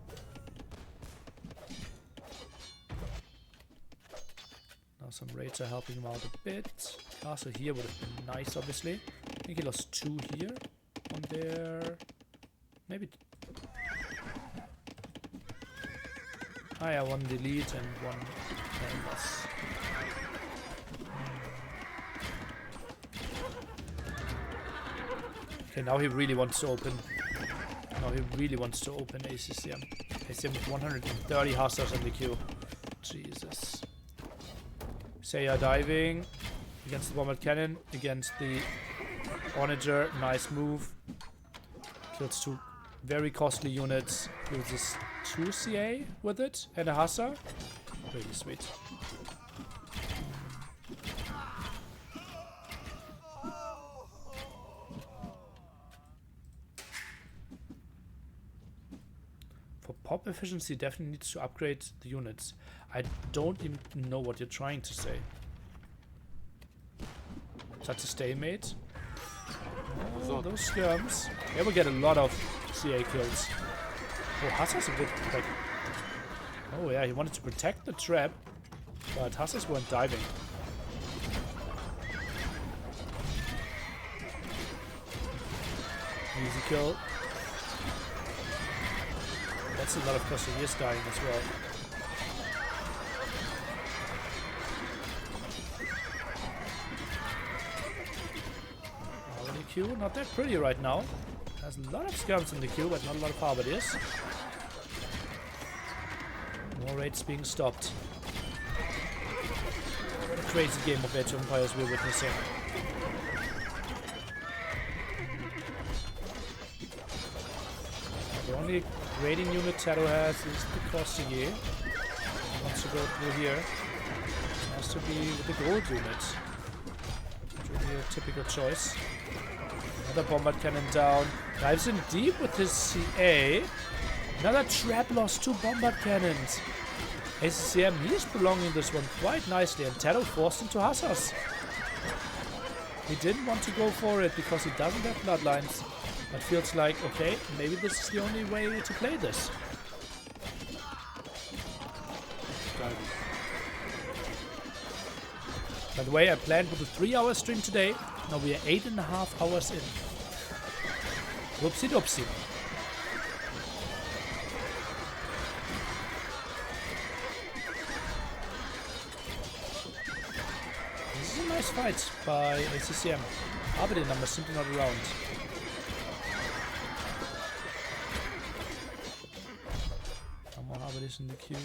Now some raids are helping him out a bit. Castle here would have been nice, obviously. I think he lost 2 here. 1 there. Maybe. Ah, yeah, 1 delete and 1 loss. Okay, now he really wants to open. Now he really wants to open ACCM. ACCM with 130 hussars in the queue. Jesus. Seiya diving against the bombard cannon, against the onager. Nice move. Kills 2 very costly units. Loses 2 CA with it and a hussar. Really sweet. For pop efficiency, definitely needs to upgrade the units. I don't even know what you're trying to say. Such a stalemate. Oh, those skirms. They will get a lot of CA kills. Oh, Hussar's a bit like. Oh yeah, he wanted to protect the trap, but Hussars weren't diving. Easy kill. That's a lot of Fusiliers dying as well. Already queue, not that pretty right now. Has a lot of skirms in the queue, but not a lot of halberdiers. More raids being stopped. What a crazy game of Age of Empires we're witnessing. The only raiding unit Taro has is the Corsair. Wants to go through here. It has to be with the gold unit. Which would be a typical choice. Another bombard cannon down. Dives in deep with his CA. Another trap loss, 2 bombard cannons. ACCM, he is prolonging this one quite nicely, and Taro forced into hussars. He didn't want to go for it because he doesn't have bloodlines. But feels like, okay, maybe this is the only way to play this. By the way, I planned with a 3-hour stream today. Now we are 8.5 hours in. Whoopsie doopsie. This is a nice fight by ACCM. Arbiter number simply not around. Some more Arbiters in the queue.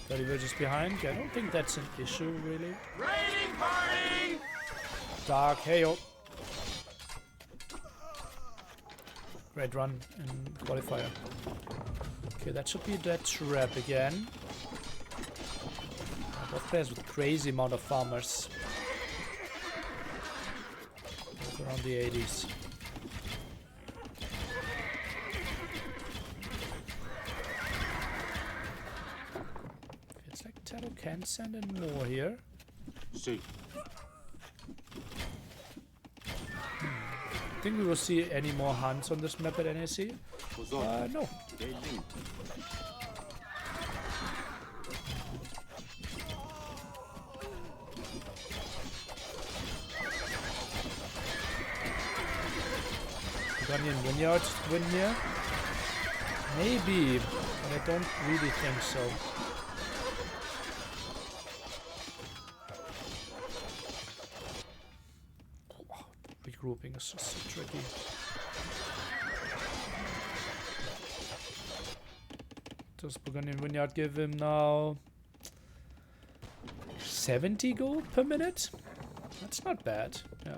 30 villagers behind. I don't think that's an issue, really. Raiding party! Dark hail. Great run in qualifier. Okay, that should be that trap again. Both players with crazy amount of farmers. Both around the 80s. It's like Tato can send in more here. See. Think we will see any more hunts on this map at NAC? No. They link. Gunnian Vineyard win here? Maybe, but I don't really think so. Wow, regrouping is just so tricky. Does Burgundian Vineyard give him now 70 gold per minute? That's not bad. Yeah.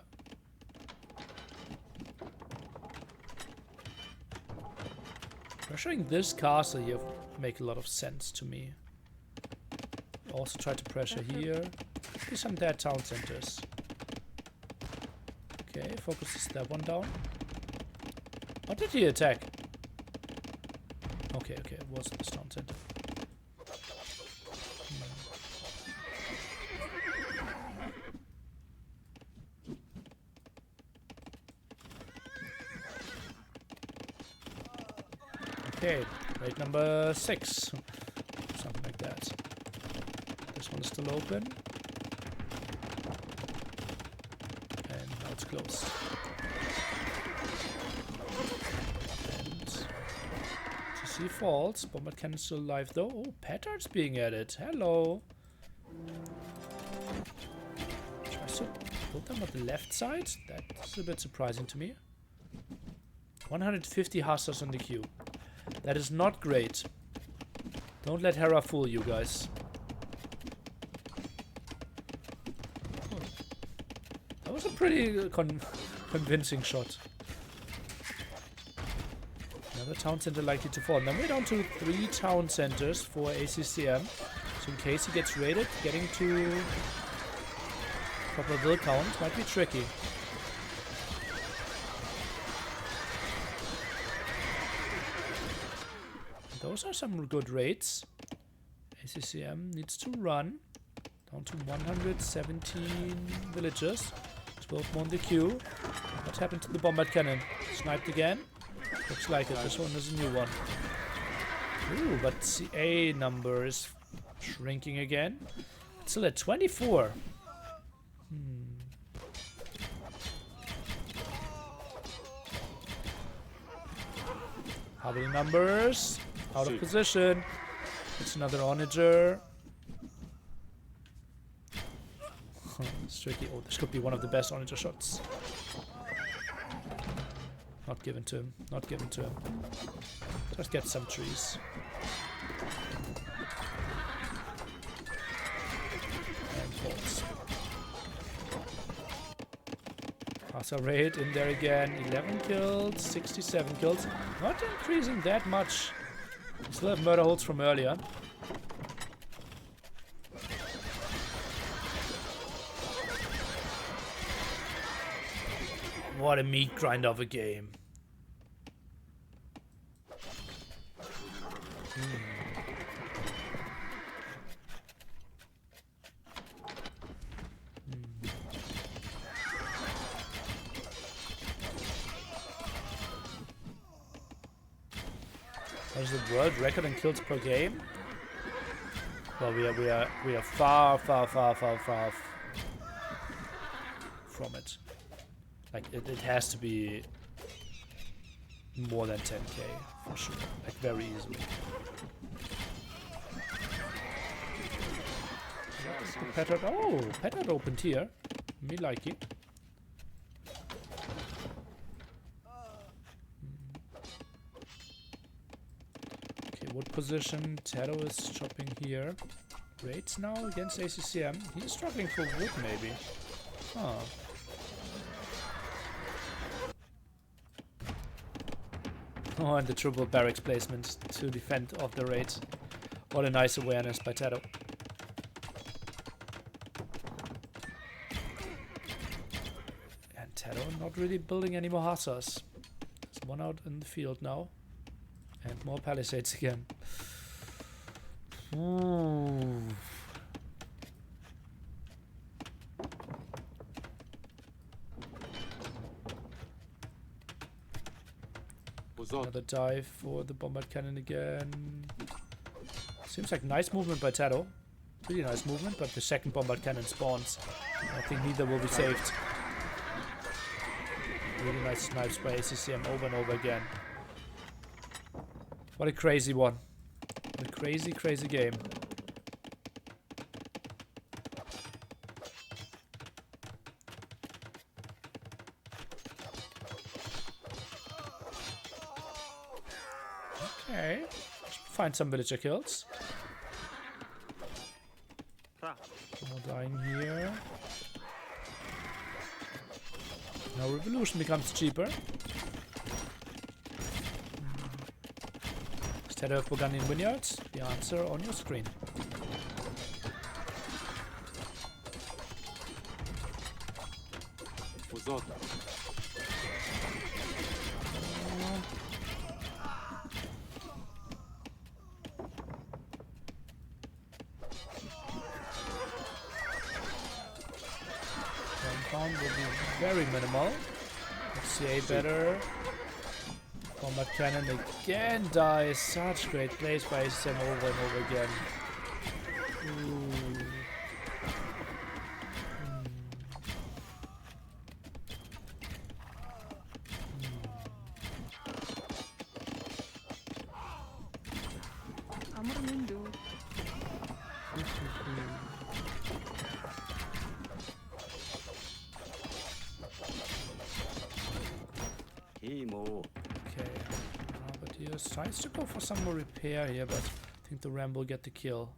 Pressuring this castle here make a lot of sense to me. Also try to pressure here. See some dead town centers. Okay, focuses that one down. What did he attack? Okay, it was the town center. Okay, raid number 6. Something like that. This one is still open. And now it's closed. And TC falls. Bombard cannon still alive though. Oh, Petard's being added. Hello. Tries to put them on the left side. That's a bit surprising to me. 150 hussars on the queue. That is not great. Don't let Hera fool you guys. That was a pretty convincing shot. Another town center likely to fall. Now we're down to 3 town centers for ACCM. So in case he gets raided, getting to proper will count might be tricky. Those are some good raids. ACCM needs to run. Down to 117 villagers. 12 more on the queue. What happened to the bombard cannon? Sniped again? Looks like it. This one is a new one. Ooh, but CA number is shrinking again. It's still at 24. How many numbers? Out of position. It's another onager. It's tricky. Oh, this could be one of the best onager shots. Not given to him. Not given to him. Just get some trees. And bolts. Asa raid in there again. 11 kills, 67 kills. Not increasing that much. Still have murder holds from earlier. What a meat grind of a game. What is the world record in kills per game? Well, we are far from it. Like it has to be more than 10k for sure. Like very easily. Petard. Oh, Petard opened here. Me like it. Okay, what position? Taro is chopping here. Raids now against ACCM. He's struggling for wood, maybe. Huh. Oh, and the triple barracks placement to defend off the raids. What a nice awareness by Tato. And Tato not really building any more hussars. There's one out in the field now. And more palisades again. Ooh. Another dive for the bombard cannon again. Seems like nice movement by Tato. Really nice movement, but the second bombard cannon spawns. I think neither will be saved. Really nice snipes by ACCM over and over again. What a crazy one. What a crazy, crazy game. Okay. Find some villager kills. More dying here. Now revolution becomes cheaper. Instead of Burgundian vineyards, the answer on your screen. Compound will be very minimal. CA better. Combat cannon again dies. Such great plays by ACM over and over again. Ooh. Okay, but he tries to go for some more repair here, but I think the Ram will get the kill.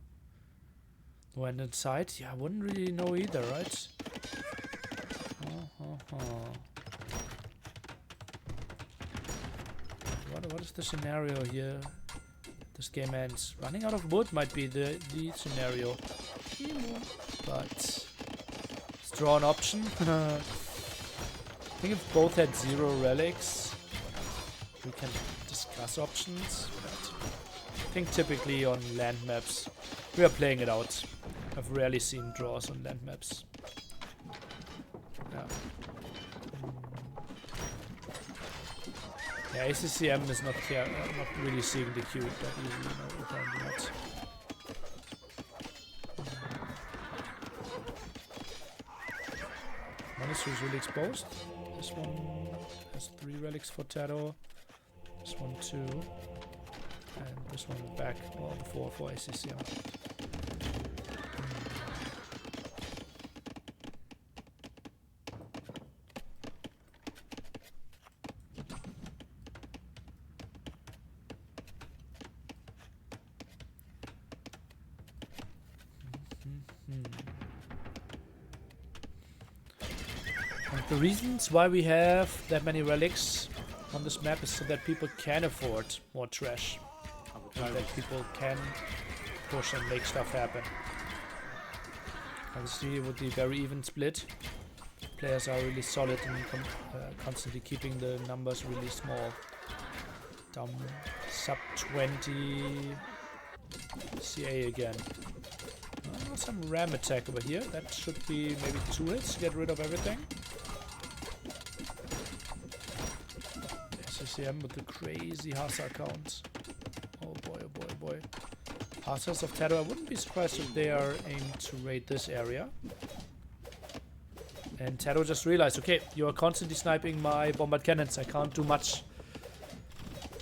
No end in sight? Yeah, I wouldn't really know either, right? What is the scenario here? This game ends. Running out of wood might be the scenario. But let's draw an option. I think if both had 0 relics, we can discuss options. But I think typically on land maps, we are playing it out. I've rarely seen draws on land maps. Yeah. Yeah, ACCM is not really seeing the cube that easily, no, apparently not. One is really exposed. This one has 3 relics for Tato. This one 2. And this one back, well, the 4 for ACCM. The reasons why we have that many relics on this map is so that people can afford more trash. And that people can push and make stuff happen. Obviously it would be very even split. Players are really solid and constantly keeping the numbers really small. Down sub 20 CA again. Some ram attack over here. That should be maybe 2 hits to get rid of everything. SCM with the crazy Hussar counts. Oh boy, oh boy, oh boy. Hussars of Tato, I wouldn't be surprised if they are aimed to raid this area. And Tato just realized, okay, you are constantly sniping my bombard cannons, I can't do much.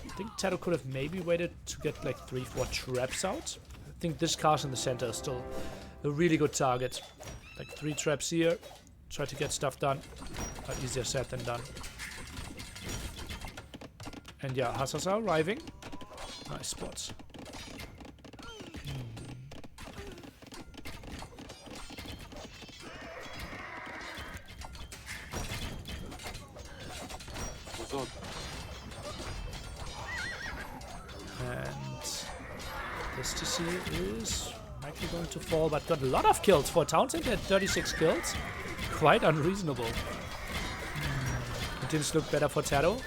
I think Tato could have maybe waited to get like 3-4 traps out. I think this cast in the center is still a really good target. Like 3 traps here, try to get stuff done. But easier said than done. And yeah, Hussars are arriving. Nice spots. Позор. And this TC is likely going to fall, but got a lot of kills for Townsend at 36 kills. Quite unreasonable. Continues to look better for Taro.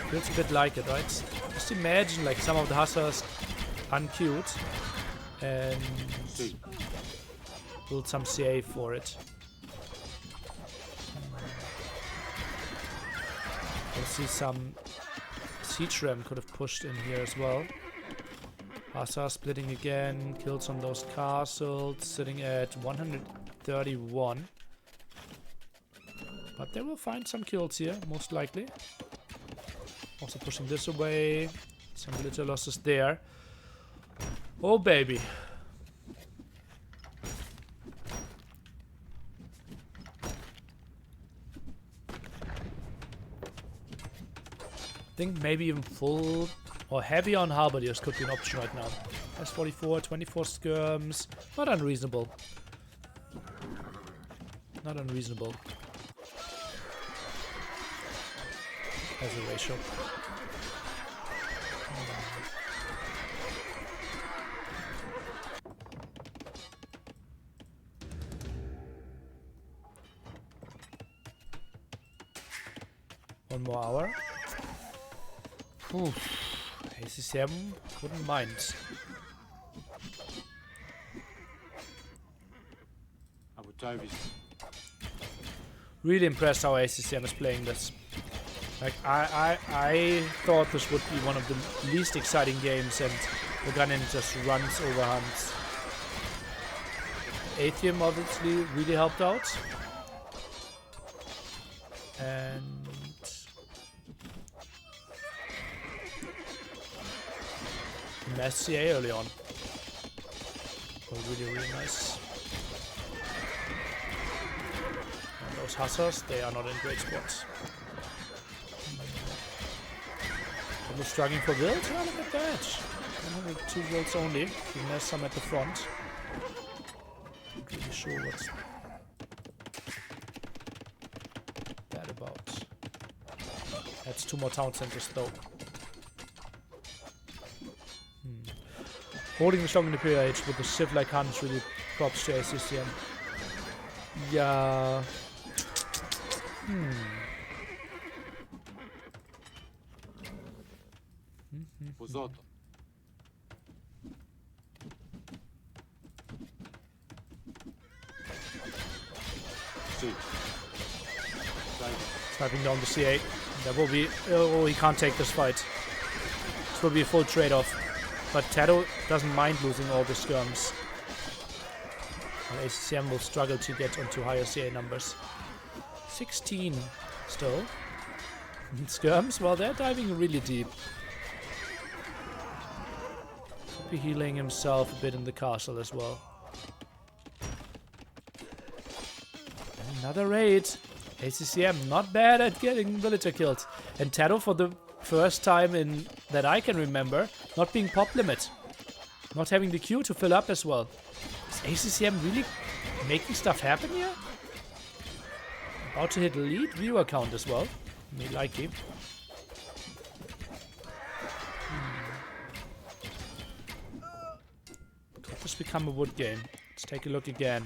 Feels a bit like it, right? Just imagine like some of the hussars unqueued and See. build some CA for it. I see some siege ram could have pushed in here as well. Hussar splitting again, kills on those castles, sitting at 131. But they will find some kills here, most likely. Also pushing this away. Some little losses there. Oh baby. I think maybe even full or heavy on halberdiers could be an option right now. S44, 24 skirms. Not unreasonable. Not unreasonable. As a ratio. One more hour. Oof. ACCM wouldn't mind. I would dive it. Really impressed how ACCM is playing this. Like I thought this would be one of the least exciting games, and Ganin just runs over hunts. Atheum obviously really helped out. And mass CA early on. Oh, really nice. And those hussars, they are not in great spots. We're struggling for builds? Oh, look at that. 102 builds only. He has some at the front. Not really sure what's that about. That's 2 more town centers though. Holding the strong in the PH with the shift like Hans really props to ACCM. Yeah. Позор. See. Dive it. Sniping down the C8. That will be... Oh, he can't take this fight. This will be a full trade-off. But Tato doesn't mind losing all the skirms. Well, ACCM will struggle to get onto higher CA numbers. 16 still. Skirms, well, they're diving really deep. Could be healing himself a bit in the castle as well. And another raid. ACCM not bad at getting villager killed. And Tato for the first time in that I can remember not being pop limit. Not having the queue to fill up as well. Is ACCM really making stuff happen here? About to hit lead viewer count as well. Me likey. Could this become a wood game? Let's take a look again.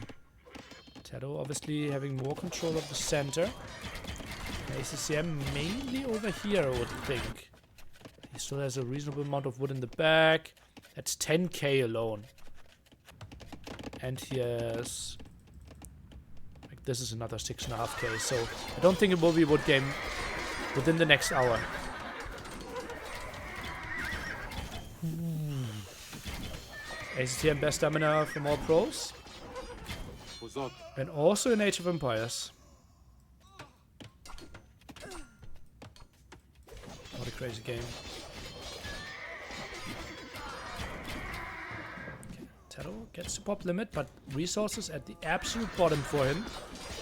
Tato obviously having more control of the center. ACCM mainly over here, I would think. He still has a reasonable amount of wood in the back. That's 10k alone. And he has... Like, this is another 6.5k, so I don't think it will be a wood game within the next hour. ACTM best stamina from all pros. Позор. And also in Age of Empires. What a crazy game. Okay, Tato gets to pop limit, but resources at the absolute bottom for him.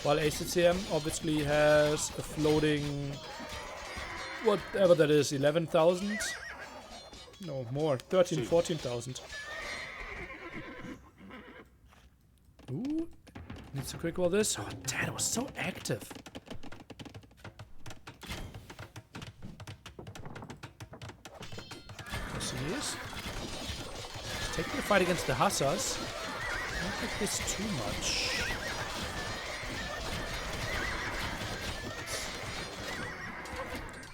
While ACTM obviously has a floating... whatever that is, 11,000? No, more. 13, 14,000. Ooh. Needs to quick wall this. Oh, Tato was so active. Yes, he is. He's taking the fight against the Hussars. Don't like this too much.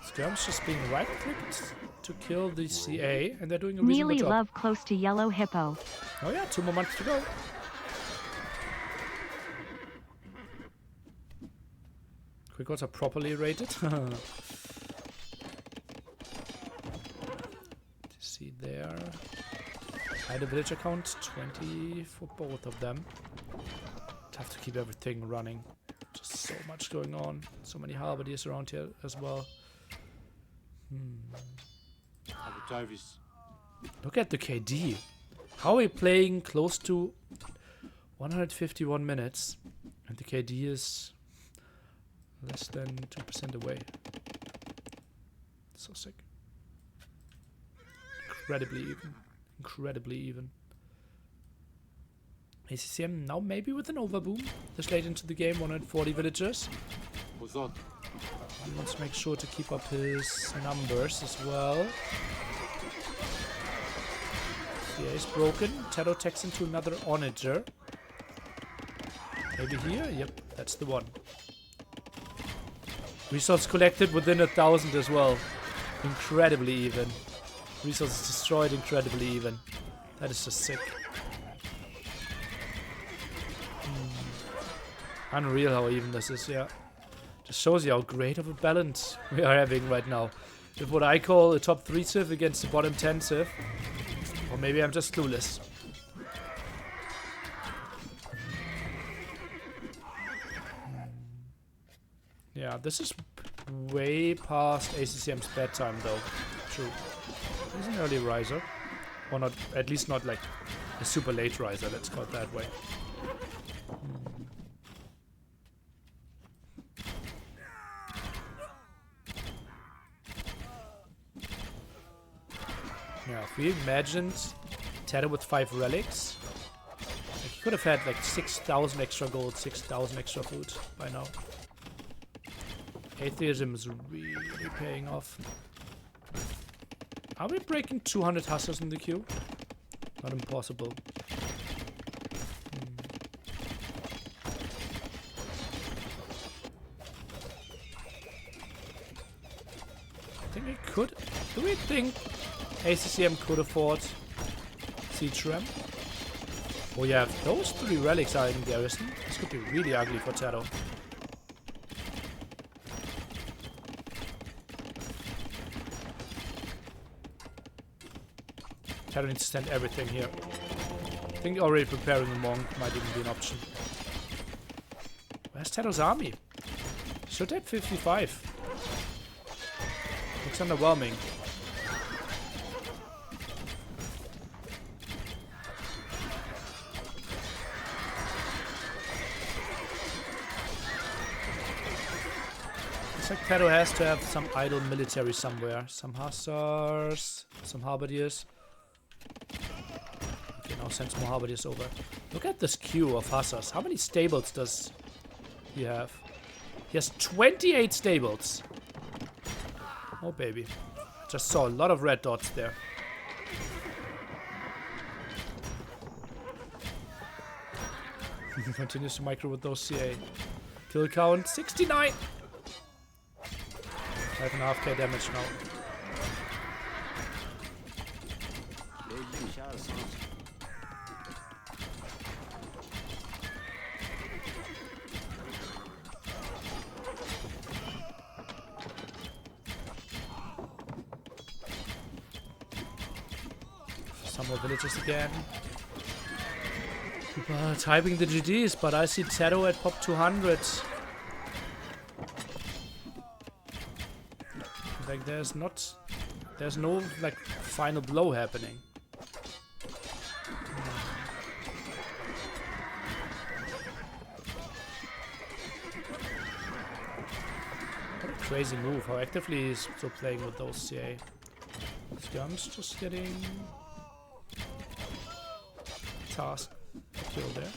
Skirmish just being right-clicked to kill the CA, and they're doing a reasonable Neely job. love close to yellow hippo. Oh yeah, 2 more months to go. Quick odds are properly rated. See there. Hide a village account, 20 for both of them. Tough to keep everything running. Just so much going on. So many halberdiers around here as well. Davis. Look at the KD. How are we playing close to 151 minutes? And the KD is less than 2% away. So sick. Incredibly even. Incredibly even. ACCM now maybe with an overboom. This late into the game, 140 villagers. Pozot. He wants to make sure to keep up his numbers as well. Yeah, is broken. Taro takes into another onager. Maybe here? Yep, that's the one. Resource collected within 1,000 as well. Incredibly even. Resources destroyed, incredibly even. That is just sick. Unreal how even this is, yeah. Just shows you how great of a balance we are having right now. With what I call a top 3 Civ against the bottom 10 Civ. Or maybe I'm just clueless. Yeah, this is way past ACCM's bedtime though. True. He's an early riser. Or not, at least not like a super late riser, let's call it that way. Yeah, if we imagined Taro with 5 relics, like he could have had like 6,000 extra gold, 6,000 extra food by now. Atheism is really paying off. Are we breaking 200 hustlers in the queue? Not impossible. I think we could. Do we think ACCM could afford Siege Ram? Oh yeah, if those 3 relics are in garrison, this could be really ugly for Taro. Taro needs to send everything here. I think already preparing a monk might even be an option. Where's Taro's army? Should have 55. Looks underwhelming. Looks like Taro has to have some idle military somewhere. Some hussars, some halberdiers. Okay, now sends more halberdiers over. Look at this queue of hussars. How many stables does he have? He has 28 stables. Oh baby. Just saw a lot of red dots there. Continues to micro with those CA. Kill count 69. 5.5k damage now. Some more villages again. People are typing the GGs, but I see Taro at pop 200. Like there's no like final blow happening. What a crazy move, how actively he's still playing with those CA. Skirms just getting task kill there.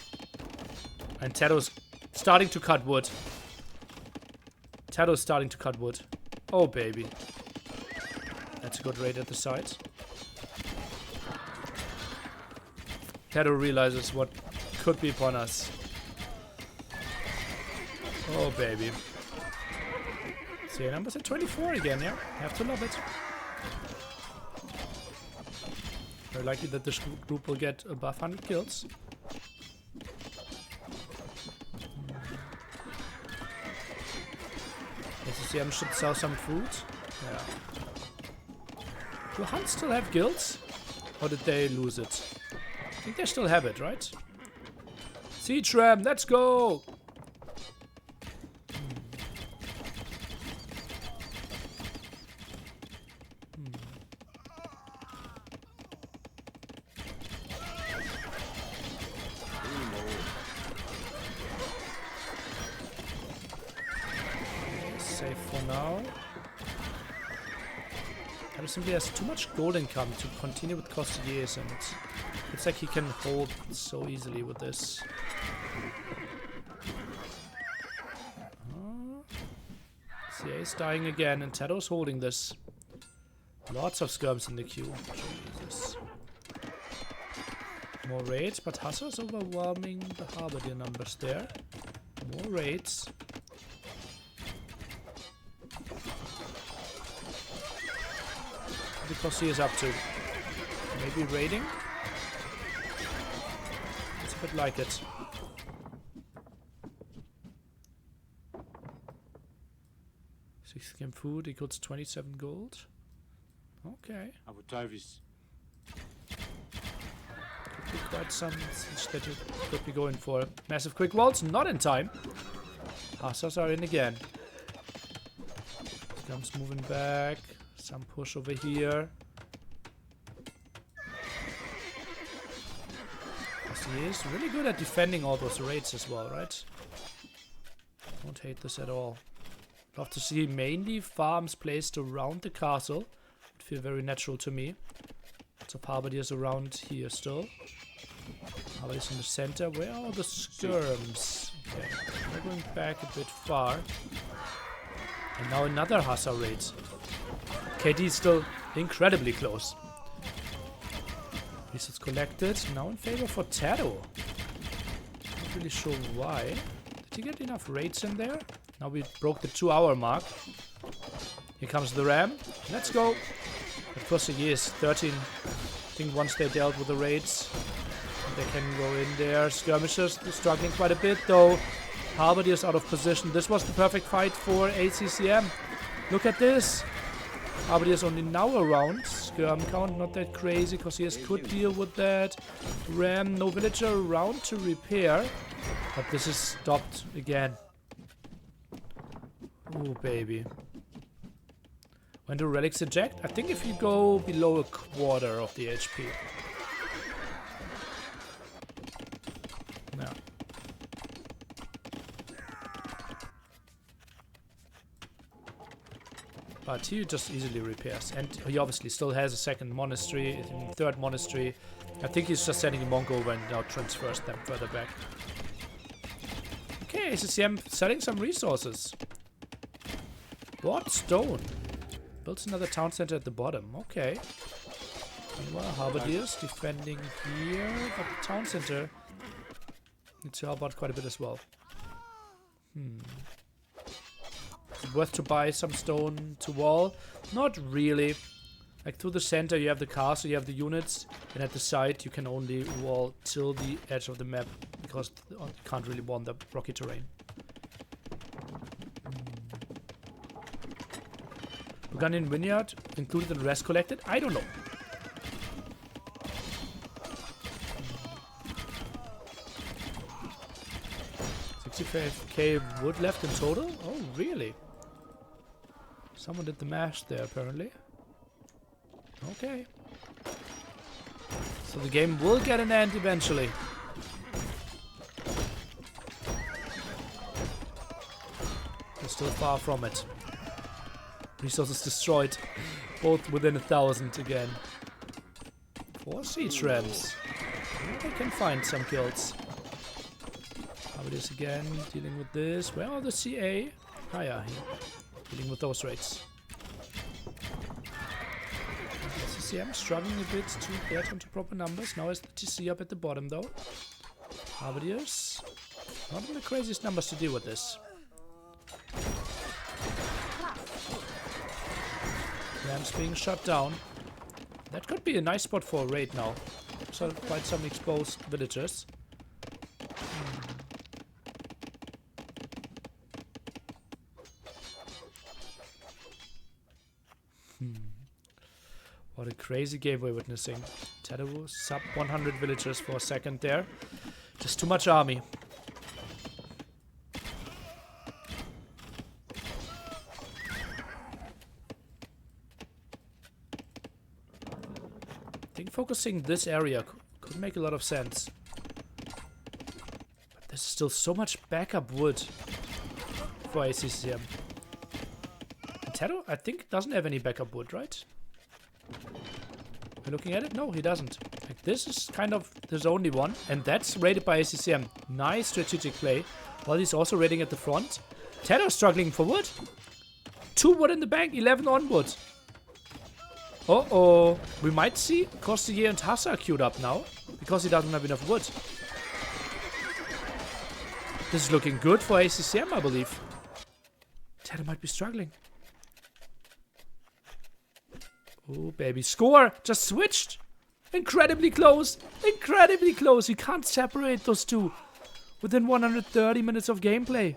And Taro's starting to cut wood. Taro's starting to cut wood. Oh baby. That's a good raid at the side. Tato realizes what could be upon us. Oh, baby. CA numbers at 24 again, yeah? Have to love it. Very likely that this group will get above 100 kills. SCM should sell some food. Yeah. Do Huns still have guilds? Or did they lose it? I think they still have it, right? Siege Ram, let's go! Safe for now. He simply has too much gold income to continue with Costiers, and it's like he can hold so easily with this. CA is dying again, and Tato's holding this. Lots of skirms in the queue. Jesus. More raids, but Hussar's overwhelming the Harbinger numbers there. More raids. Because he is up to. Maybe raiding? It's a bit like it. Six game food equals 27 gold. Okay. Avotovis. Could be quite some that you could be going for. Massive quick walls, not in time. Hussars are in again. Scum's moving back. Some push over here. He is really good at defending all those raids as well, right? Don't hate this at all. Love to see mainly farms placed around the castle. Would feel very natural to me. Lots of halberdiers around here still. Halberdiers in the center. Where are the skirms? Okay, we're going back a bit far. And now another Hussar raid. KD is still incredibly close. Resources collected. Now in favor for Tato. Not really sure why. Did he get enough raids in there? Now we broke the 2-hour mark. Here comes the Ram. Let's go. Of course he is 13. I think once they dealt with the raids, they can go in there. Skirmishes struggling quite a bit though. Halberdiers out of position. This was the perfect fight for ACCM. Look at this. Halberdiers only now around. Skirm count not that crazy because he could deal with that. Ram, no villager around to repair. But this is stopped again. Oh baby. When do relics eject? I think if you go below a quarter of the HP. Yeah. But he just easily repairs. And he obviously still has a second monastery, a third monastery. I think he's just sending a monk over and now transfers them further back. Okay, ACCM selling some resources. What? Stone. Builds another town center at the bottom. Okay. Meanwhile, halberdiers defending here. But the town center needs to help out quite a bit as well. Is it worth to buy some stone to wall? Not really. Like through the center you have the castle, you have the units, and at the side you can only wall till the edge of the map because you can't really wall the rocky terrain. Burgundian Vineyard included in rest collected? I don't know. $65k wood left in total? Oh, really? Someone did the mash there, apparently. Okay. So the game will get an end eventually. We're still far from it. Resources destroyed. Both within 1,000 again. 4 siege rams. They can find some kills. How it is again, dealing with this. Where are the CA? Ah yeah, here. Dealing with those raids. ACCM struggling a bit to get onto proper numbers. Now is the TC up at the bottom though. Halberdiers. Not in the craziest numbers to deal with this. Rams being shut down. That could be a nice spot for a raid now. So quite some exposed villagers. What a crazy game we're witnessing. Teru sub 100 villagers for a second there. Just too much army. I think focusing this area could make a lot of sense. But there's still so much backup wood for ACCM. And Teru, I think, doesn't have any backup wood, right? We're looking at it? No, he doesn't. Like, this is kind of his only one, and that's raided by ACCM. Nice strategic play. While he's also raiding at the front. Teru struggling for wood. 2 wood in the bank, 11 on wood. Uh-oh. We might see Costier and Hassa queued up now, because he doesn't have enough wood. This is looking good for ACCM, I believe. Teru might be struggling. Oh, baby. Score! Just switched! Incredibly close! Incredibly close! You can't separate those two within 130 minutes of gameplay.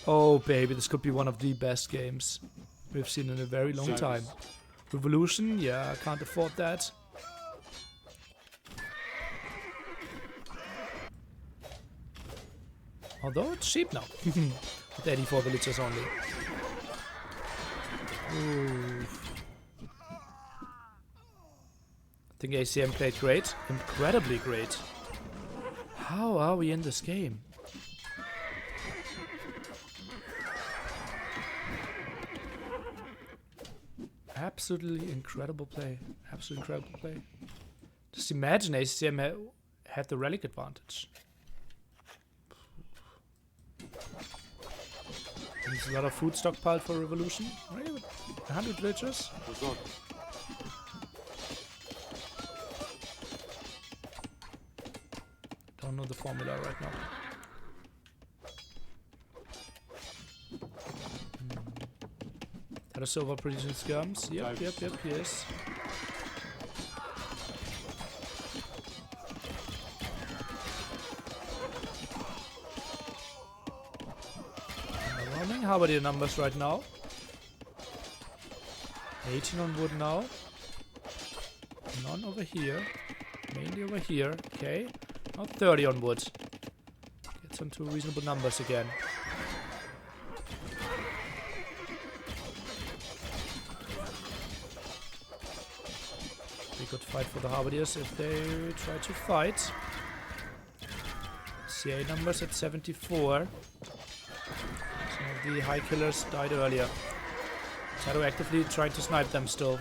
Oh, baby. This could be one of the best games we've seen in a very long time. Revolution? Yeah, I can't afford that. Although it's cheap now. With 84 villagers only. Ooh. I think ACM played great. Incredibly great. How are we in this game? Absolutely incredible play. Absolutely incredible play. Just imagine ACM had the relic advantage. There's a lot of food stockpiled for Revolution. Really? 100 villagers? Don't know the formula right now. Teru Silver producing skirms. Yep, yes. How are the numbers right now? 18 on wood now. None over here. Mainly over here. Okay. Now 30 on wood. Gets onto reasonable numbers again. We could fight for the Halberdiers if they try to fight. CA numbers at 74. The high killers died earlier. Teru actively trying to snipe them still.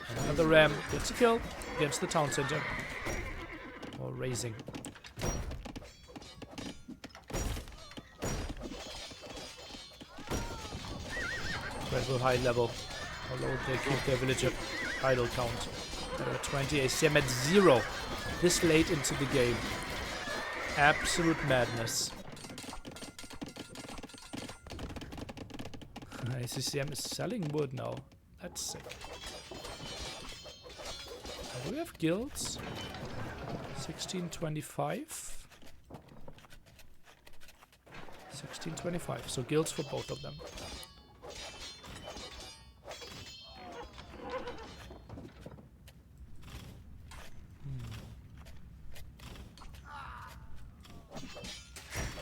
And another ram gets a kill against the town center. Or raising. Incredible high level. Although they keep their villager idle count. Teru at 20, ACM at 0. This late into the game. Absolute madness. ACCM is selling wood now. That's sick. Do we have guilds? 1625. 1625. So guilds for both of them.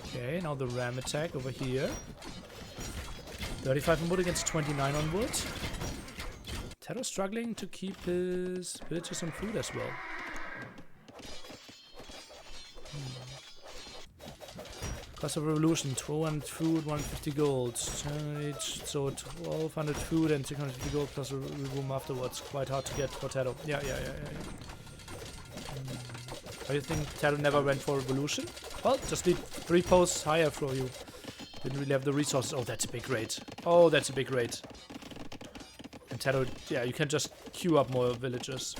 Okay, now the ram attack over here. 35 on wood against 29 on wood. Teru struggling to keep his villagers on food as well. Cost of Revolution, 200 food, 150 gold. So 1200 food and 650 gold plus a room afterwards. Quite hard to get for Teru. Yeah. Do you think Teru never went for Revolution? Well, just need 3 posts higher for you. Didn't really have the resources. Oh, that's a big raid. Oh, that's a big raid. And Tato, yeah, you can just queue up more villagers.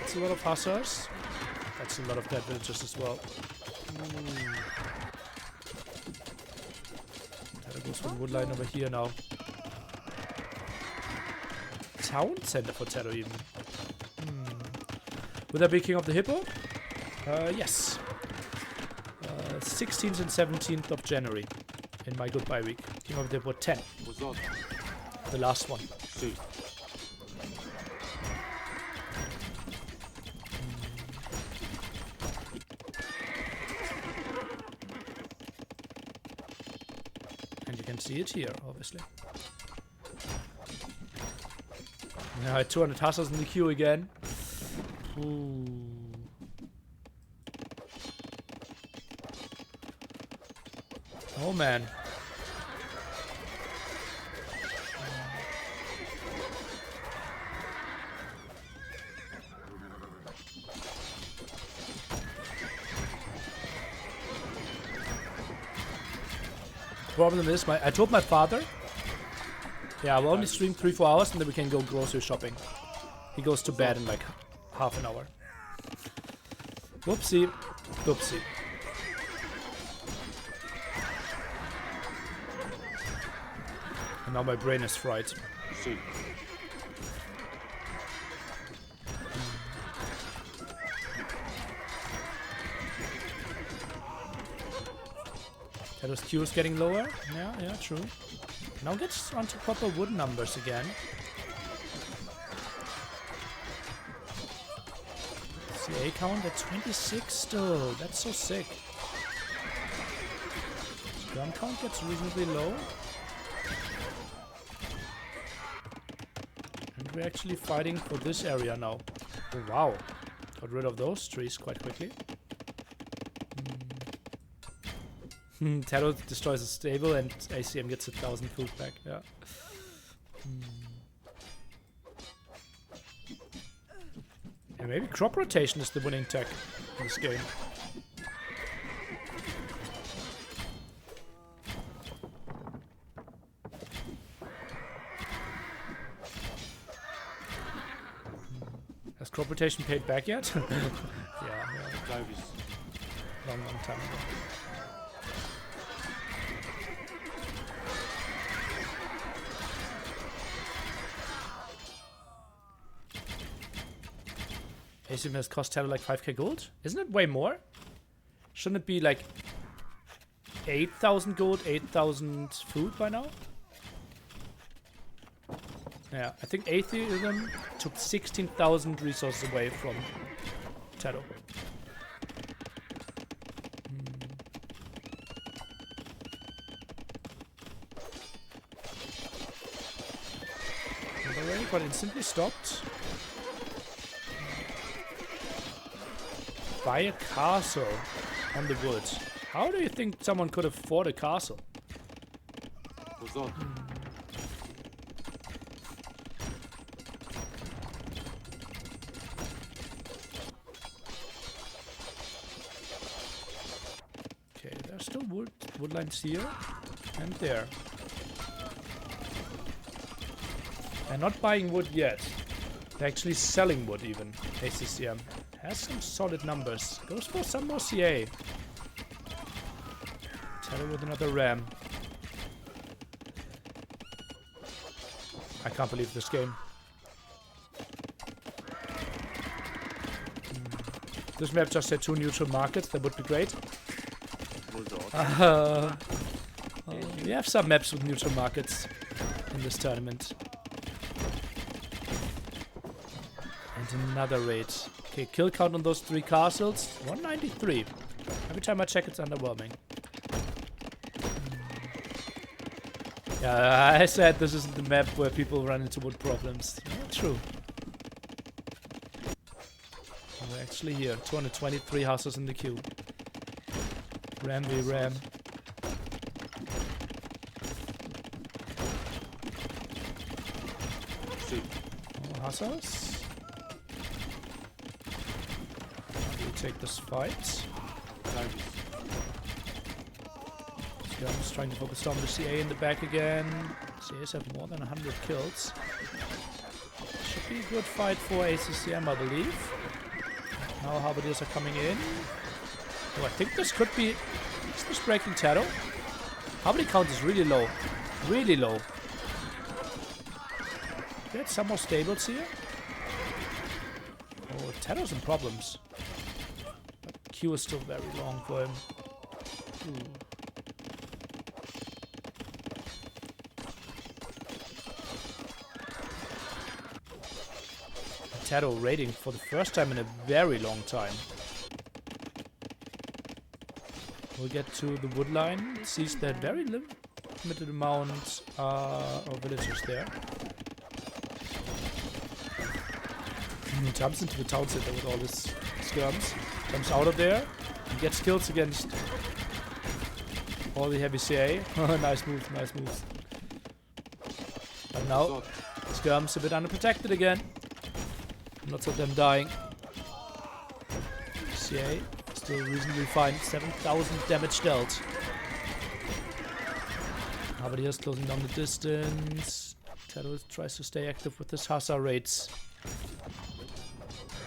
That's a lot of hussars. That's a lot of dead villagers as well. Tato goes for the wood line over here now. Town center for Tato even. Will that be King of the Hippo? Yes. 16th and 17th of January in my goodbye week. King of the Hippo 10. Wozot. The last one. See. And you can see it here, obviously. Yeah, 200 hussars in the queue again. Ooh. Oh man. Problem is, I told my father, yeah, we'll only stream 3-4 hours and then we can go grocery shopping. He goes to bed in like half an hour. Whoopsie. Whoopsie. And now my brain is fried. See. That was Q is getting lower. Yeah, true. Now gets onto proper wood numbers again. CA count at 26 still. That's so sick. Gun count gets reasonably low. And we're actually fighting for this area now. Oh wow. Got rid of those trees quite quickly. Tato destroys a stable and ACM gets 1,000 food back. Yeah. And maybe crop rotation is the winning tech in this game. Has crop rotation paid back yet? Yeah. Davis. Long time ago. ACM has cost Tato like 5k gold? Isn't it way more? Shouldn't it be like 8,000 gold, 8,000 food by now? Yeah, I think Atheism took 16,000 resources away from Tato. Already got instantly stopped. Buy a castle on the woods. How do you think someone could afford a castle? Wozot. Okay, there's still wood lines here and there. They're not buying wood yet. They're actually selling wood even. ACCM has some solid numbers. Goes for some more CA. Tato with another ram. I can't believe this game. This map just had 2 neutral markets. That would be great. We have some maps with neutral markets in this tournament. And another raid. Okay, kill count on those 3 castles, 193. Every time I check, it's underwhelming. Yeah, I said this isn't the map where people run into wood problems. Yeah, true. We're actually here. 223 houses in the queue. Ram v ram. More houses. How do we take this fight? Davis. Skirms trying to focus down the CA in the back again. CAs have more than 100 kills. Should be a good fight for ACCM, I believe. Now Halberdiers are coming in. Oh, I think this could be... Is this breaking Taro? Halberdier count is really low. Really low. Get some more stables here. Oh, Taro's in problems. But Q is still very long for him. Ooh. Taro raiding for the first time in a very long time. We'll get to the wood line. It sees that very limited amount of villagers there. Jumps into the town center with all his skirms. Jumps out of there. And gets kills against all the heavy CA. Nice moves, nice moves. And now, skirms a bit underprotected again. Lots of them dying. CA still reasonably fine. 7,000 damage dealt. Halberdiers closing down the distance. Taro tries to stay active with his Hussar raids.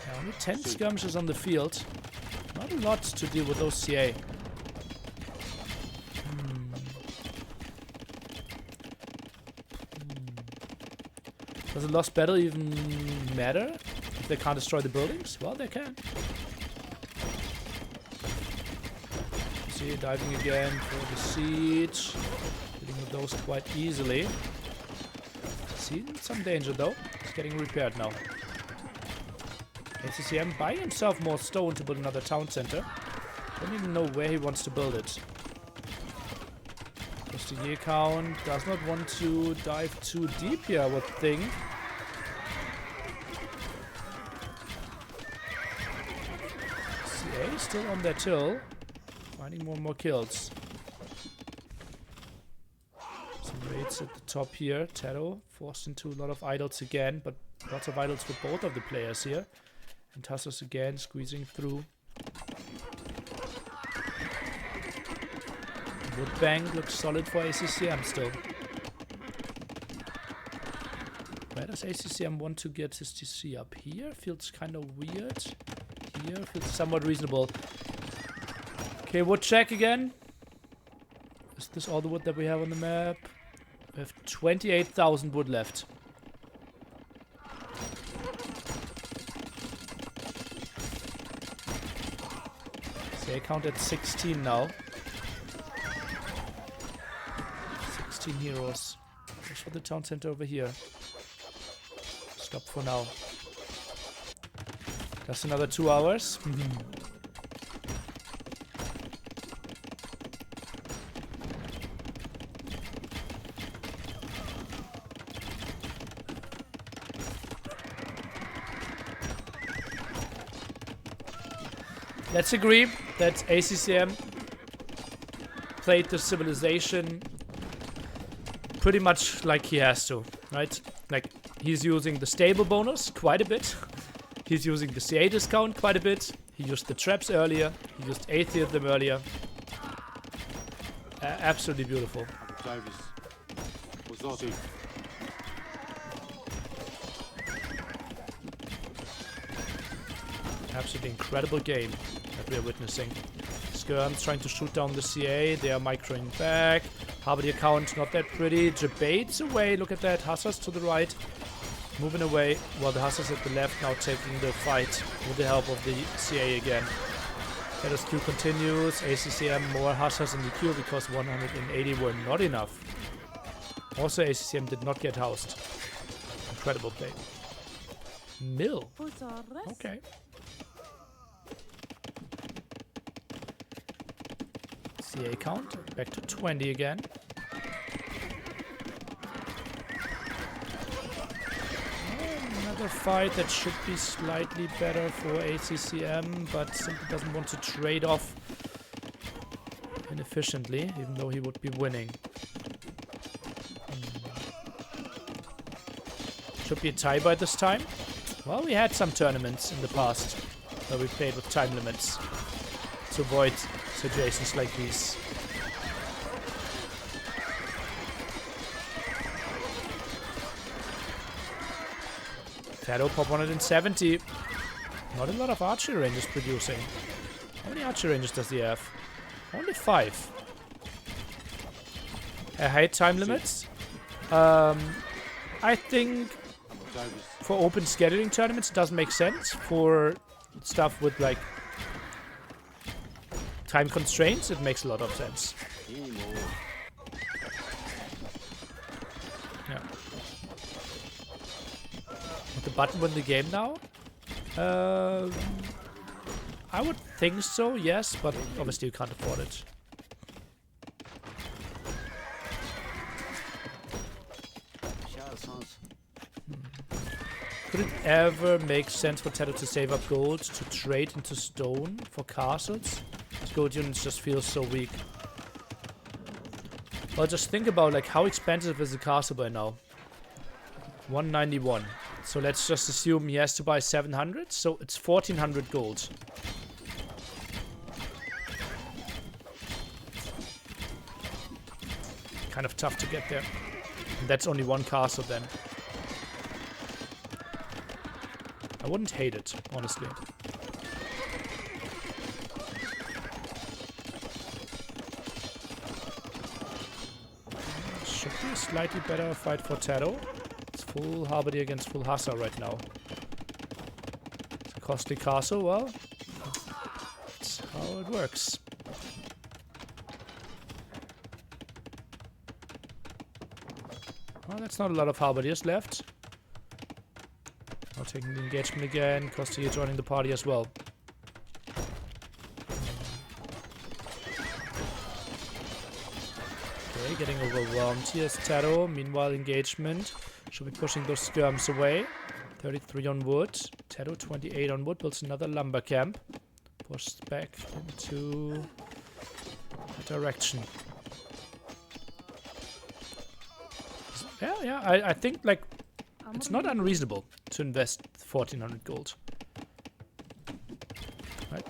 Yeah, only 10 skirmishes on the field. Not a lot to deal with those CA. Does a lost battle even matter? If they can't destroy the buildings? Well, they can. See, diving again for the siege. Dealing with those quite easily. Seen some danger though. It's getting repaired now. ACCM buying himself more stone to build another town center. Don't even know where he wants to build it. Just the year count. Does not want to dive too deep here, I would think. CA still on their till. Finding more and more kills. Some raids at the top here. Taro forced into a lot of idols again, but lots of idols for both of the players here. And Tassos again squeezing through. Wood bank looks solid for ACCM still. Where does ACCM want to get his TC up? Here? Feels kind of weird. Here? Feels somewhat reasonable. Okay, wood check again. Is this all the wood that we have on the map? We have 28,000 wood left. Say count at 16 now. 16 heroes. There's for the town center over here. Stop for now. Just another 2 hours. Let's agree that ACCM played the civilization pretty much like he has to, right? Like, he's using the stable bonus quite a bit. He's using the CA discount quite a bit. He used the traps earlier. He used atheism earlier. Absolutely beautiful. Absolutely incredible game that we are witnessing. Skirms trying to shoot down the CA. They are microing back. Halberdier count not that pretty. Debates away. Look at that. Hussars to the right. Moving away. While the Hussars at the left now taking the fight with the help of the CA again. Taro's Q continues. ACCM more Hussars in the queue because 180 were not enough. Also ACCM did not get housed. Incredible play. Mill. Okay. CA count back to 20 again. Another fight that should be slightly better for ACCM, but simply doesn't want to trade off inefficiently, even though he would be winning. Should be a tie by this time. Well, we had some tournaments in the past where we played with time limits to avoid situations like these. Tato pop 170. Not a lot of archery ranges producing. How many archery ranges does he have? Only 5. I hate time limits. I think for open scheduling tournaments it doesn't make sense. For stuff with like time constraints, it makes a lot of sense. Yeah. The button win the game now? I would think so, yes, but obviously you can't afford it. Could it ever make sense for Tato to save up gold to trade into stone for castles? His gold units just feel so weak. Well, just think about like how expensive is the castle by now? 191. So let's just assume he has to buy 700. So it's 1400 gold. Kind of tough to get there. And that's only one castle then. I wouldn't hate it, honestly. Should be a slightly better fight for Tato. It's full Harbidy against full Hassa right now. It's a costly castle, well, that's how it works. Well, that's not a lot of Harbidiers left. Now taking the engagement again. Costier joining the party as well. Okay, getting overwhelmed here is Tato. Meanwhile, engagement. Should be pushing those skirms away. 33 on wood. Tato 28 on wood. Builds another lumber camp. Pushed back into that direction. Yeah, I think like it's not unreasonable to invest 1400 gold. Right.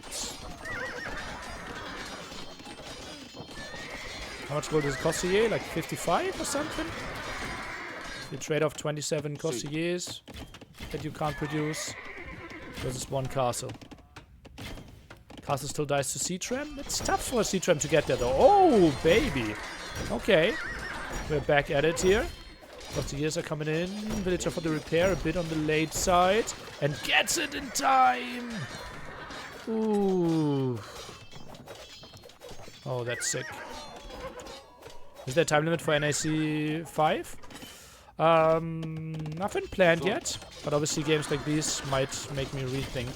How much gold does it cost a year? Like 55 or something? You trade off 27 costiers that you can't produce versus one castle. Castle still dies to C-Tram? It's tough for a C-Tram to get there though. Oh, baby! Okay. We're back at it here. Costiers are coming in. Villager for the repair, a bit on the late side. And gets it in time! Ooh. Oh, that's sick. Is there a time limit for NAC 5? Nothing planned yet, but obviously games like these might make me rethink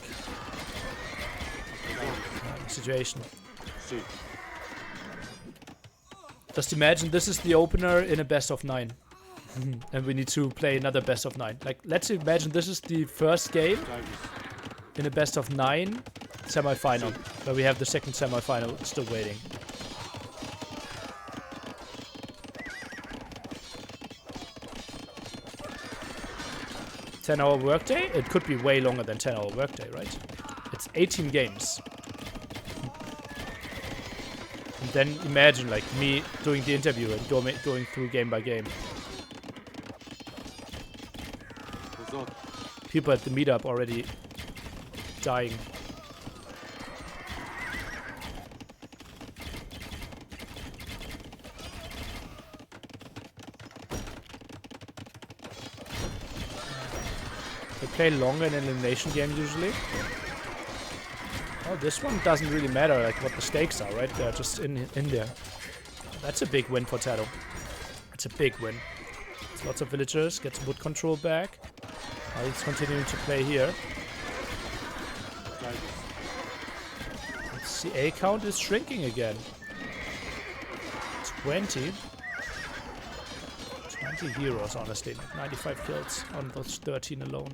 the situation. Just imagine this is the opener in a best of 9. And we need to play another best of 9. Like, let's imagine this is the first game in a best of 9 semi-final, where we have the second semi-final still waiting. $10-hour workday? It could be way longer than 10-hour workday, right? It's 18 games. And then imagine like me doing the interview and going through game by game. People at the meetup already dying. They play longer in an elimination game usually. Oh, this one doesn't really matter like what the stakes are, right? They're just in there. That's a big win for Tato. It's a big win. It's lots of villagers, gets wood control back. He's continuing to play here. Let's see, A count is shrinking again. 20. 20 heroes, honestly. 95 kills on those 13 alone.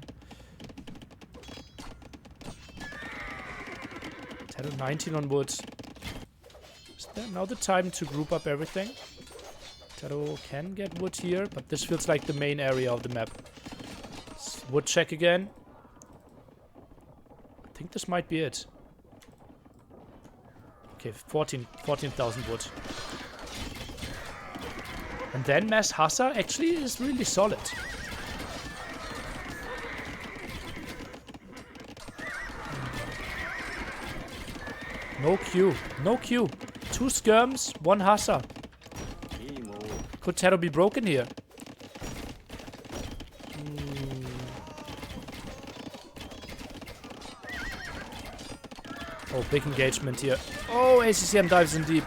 Tato 19 on wood. Is there now the time to group up everything? Tato can get wood here, but this feels like the main area of the map. Wood check again. I think this might be it. Okay, 14,000 wood. And then Mass Hassa actually is really solid. No Q. No Q. 2 skirms, 1 hussar. Could Taro be broken here? Oh, big engagement here. Oh, ACCM dives in deep.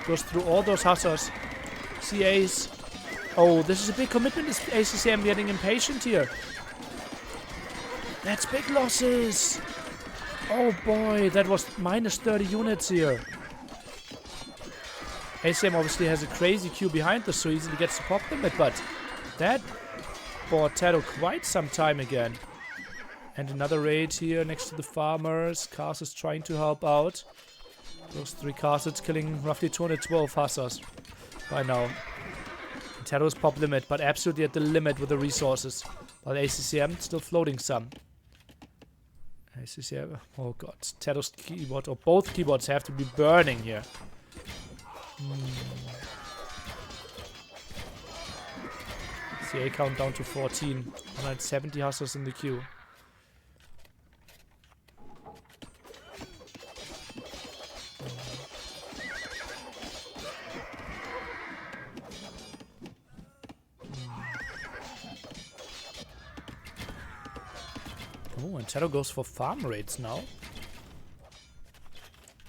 Goes through all those hussars. CAs. Oh, this is a big commitment. Is ACCM getting impatient here? That's big losses. Oh boy, that was minus 30 units here. ACM obviously has a crazy queue behind this, so easily gets to pop them, but that bought Taro quite some time again. And another raid here next to the farmers. Cars is trying to help out. Those 3 castles killing roughly 212 hussars by now. Taro's pop limit, but absolutely at the limit with the resources. While ACCM still floating some. ACCM, oh god. Taro's keyboard, or both keyboards have to be burning here. CA count down to 14. 170 hussars in the queue. Oh, and Taro goes for farm raids now.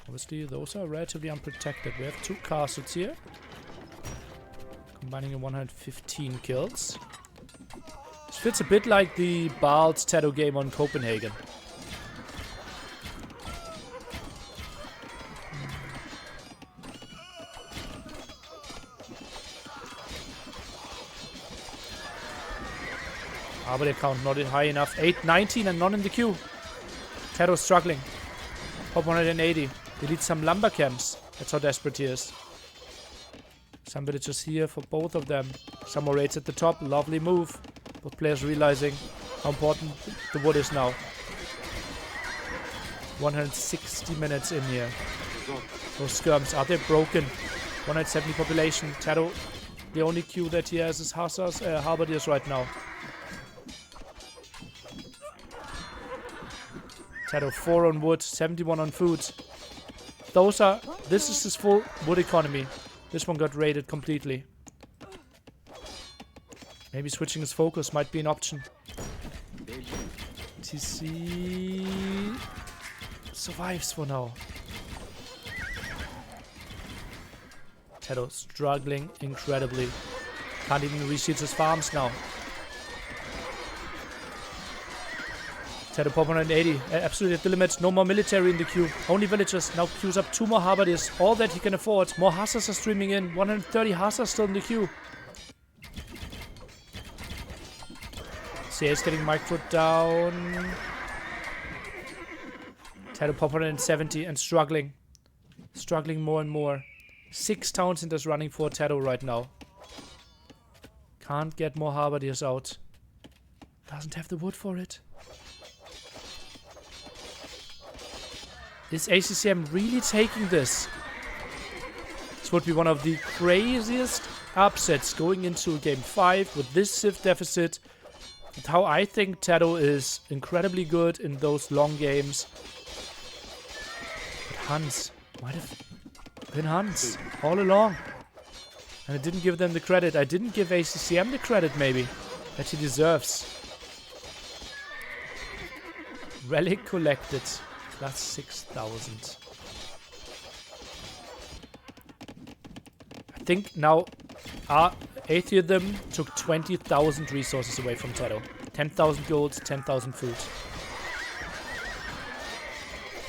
Obviously, those are relatively unprotected. We have 2 castles here. Combining in 115 kills. This fits a bit like the Bald Taro game on Copenhagen. But the count not high enough. 819 and none in the queue. Taro struggling. Pop 180. They need some lumber camps. That's how desperate he is. Some villagers here for both of them. Some more raids at the top. Lovely move. Both players realizing how important the wood is now. 160 minutes in here. Those skirms, are they broken? 170 population. Taro, the only queue that he has is hussars, halberdiers right now. Taro 4 on wood, 71 on food. This is his full wood economy. This one got raided completely. Maybe switching his focus might be an option. TC survives for now. Taro struggling incredibly. Can't even reach his farms now. Taro pop 180. Absolutely at the limit. No more military in the queue. Only villagers. Now queues up 2 more halberdiers. All that he can afford. More hussars are streaming in. 130 hussars still in the queue. CS getting micro down. Taro pop 170 and struggling. Struggling more and more. 6 town centers running for Taro right now. Can't get more halberdiers out. Doesn't have the wood for it. Is ACCM really taking this? This would be one of the craziest upsets going into Game 5 with this Civ deficit. And how I think Taro is incredibly good in those long games. But Hans might have been Hans all along. And I didn't give them the credit. I didn't give ACCM the credit, maybe, that he deserves. Relic collected. Plus 6,000. I think now our Atheism took 20,000 resources away from Taro. 10,000 gold, 10,000 food.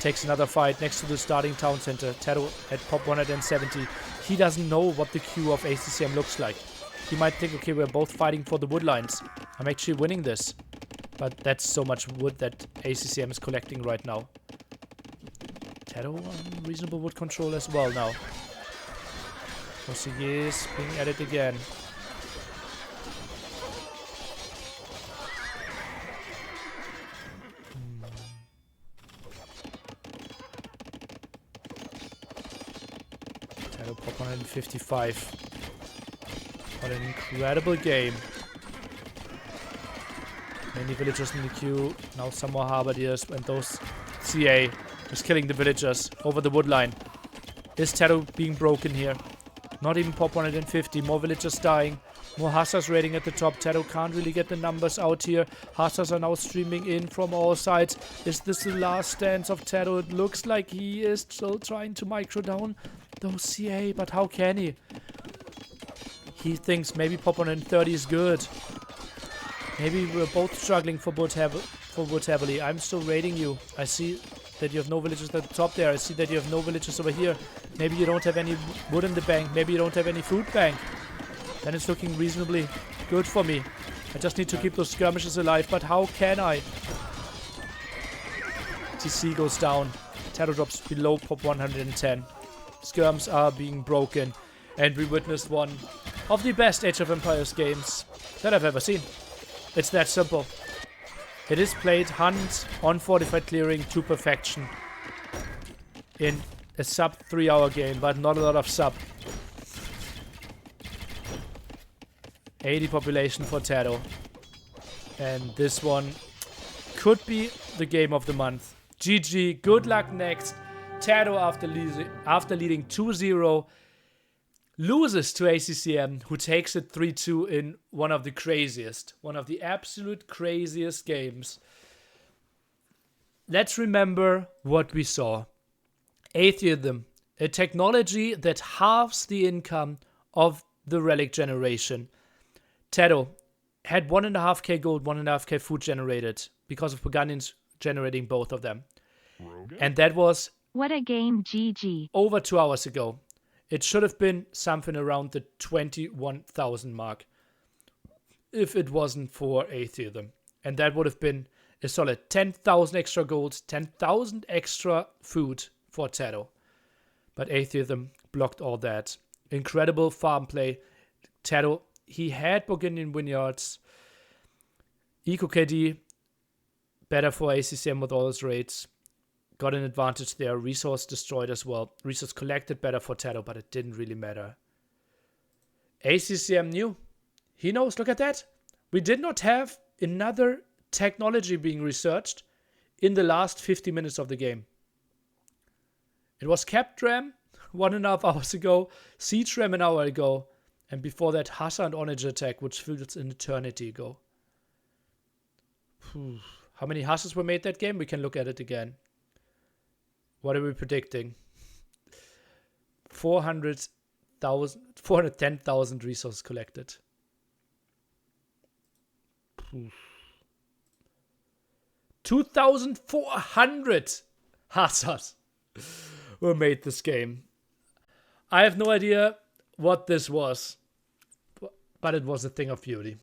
Takes another fight next to the starting town center. Taro at pop 170. He doesn't know what the queue of ACCM looks like. He might think, okay, we're both fighting for the wood lines. I'm actually winning this. But that's so much wood that ACCM is collecting right now. Taro on reasonable wood control as well now. Portuguese being added again. Taro pop 155. What an incredible game. Many villagers in the queue. Now some more halberdiers and those CA. is killing the villagers over the wood line. Is Taro being broken here? Not even pop 150. More villagers dying. More Hussars raiding at the top. Taro can't really get the numbers out here. Hussars are now streaming in from all sides. Is this the last stance of Taro? It looks like he is still trying to micro down those CA, but how can he? He thinks maybe pop 130 is good. Maybe we're both struggling for wood heavily. I'm still raiding you. I see that you have no villagers at the top there. I see that you have no villagers over here. Maybe you don't have any wood in the bank. Maybe you don't have any food bank. Then it's looking reasonably good for me. I just need to keep those skirmishes alive. But how can I? TC goes down. Taro drops below pop 110. Skirms are being broken. And we witnessed one of the best Age of Empires games that I've ever seen. It's that simple. It is played hunt on fortified clearing to perfection in a sub 3-hour game, but not a lot of sub. 80 population for Taro. And this one could be the game of the month. GG, good luck next. Taro, after leading 2-0, loses to ACCM, who takes it 3-2 in one of the absolute craziest games. Let's remember what we saw. Atheism, a technology that halves the income of the relic generation. Taro had 1.5k gold, 1.5k food generated because of Paganians generating both of them. And that was What a game, GG. over 2 hours ago. It should have been something around the 21,000 mark if it wasn't for atheism. And that would have been a solid 10,000 extra gold, 10,000 extra food for Taro. But atheism blocked all that. Incredible farm play. Taro, he had Burgundian vineyards. Eco KD, better for ACCM with all his raids. Got an advantage there. Resource destroyed as well. Resource collected better for Taro, but it didn't really matter. ACCM knew. He knows. Look at that. We did not have another technology being researched in the last 50 minutes of the game. It was Capped RAM 1.5 hours ago, Siege RAM an hour ago, and before that Hussar and Onage attack, which feels an eternity ago. How many Hussars were made that game? We can look at it again. What are we predicting? 410,000 resources collected. 2,400 Hussars were made this game. I have no idea what this was, but it was a thing of beauty.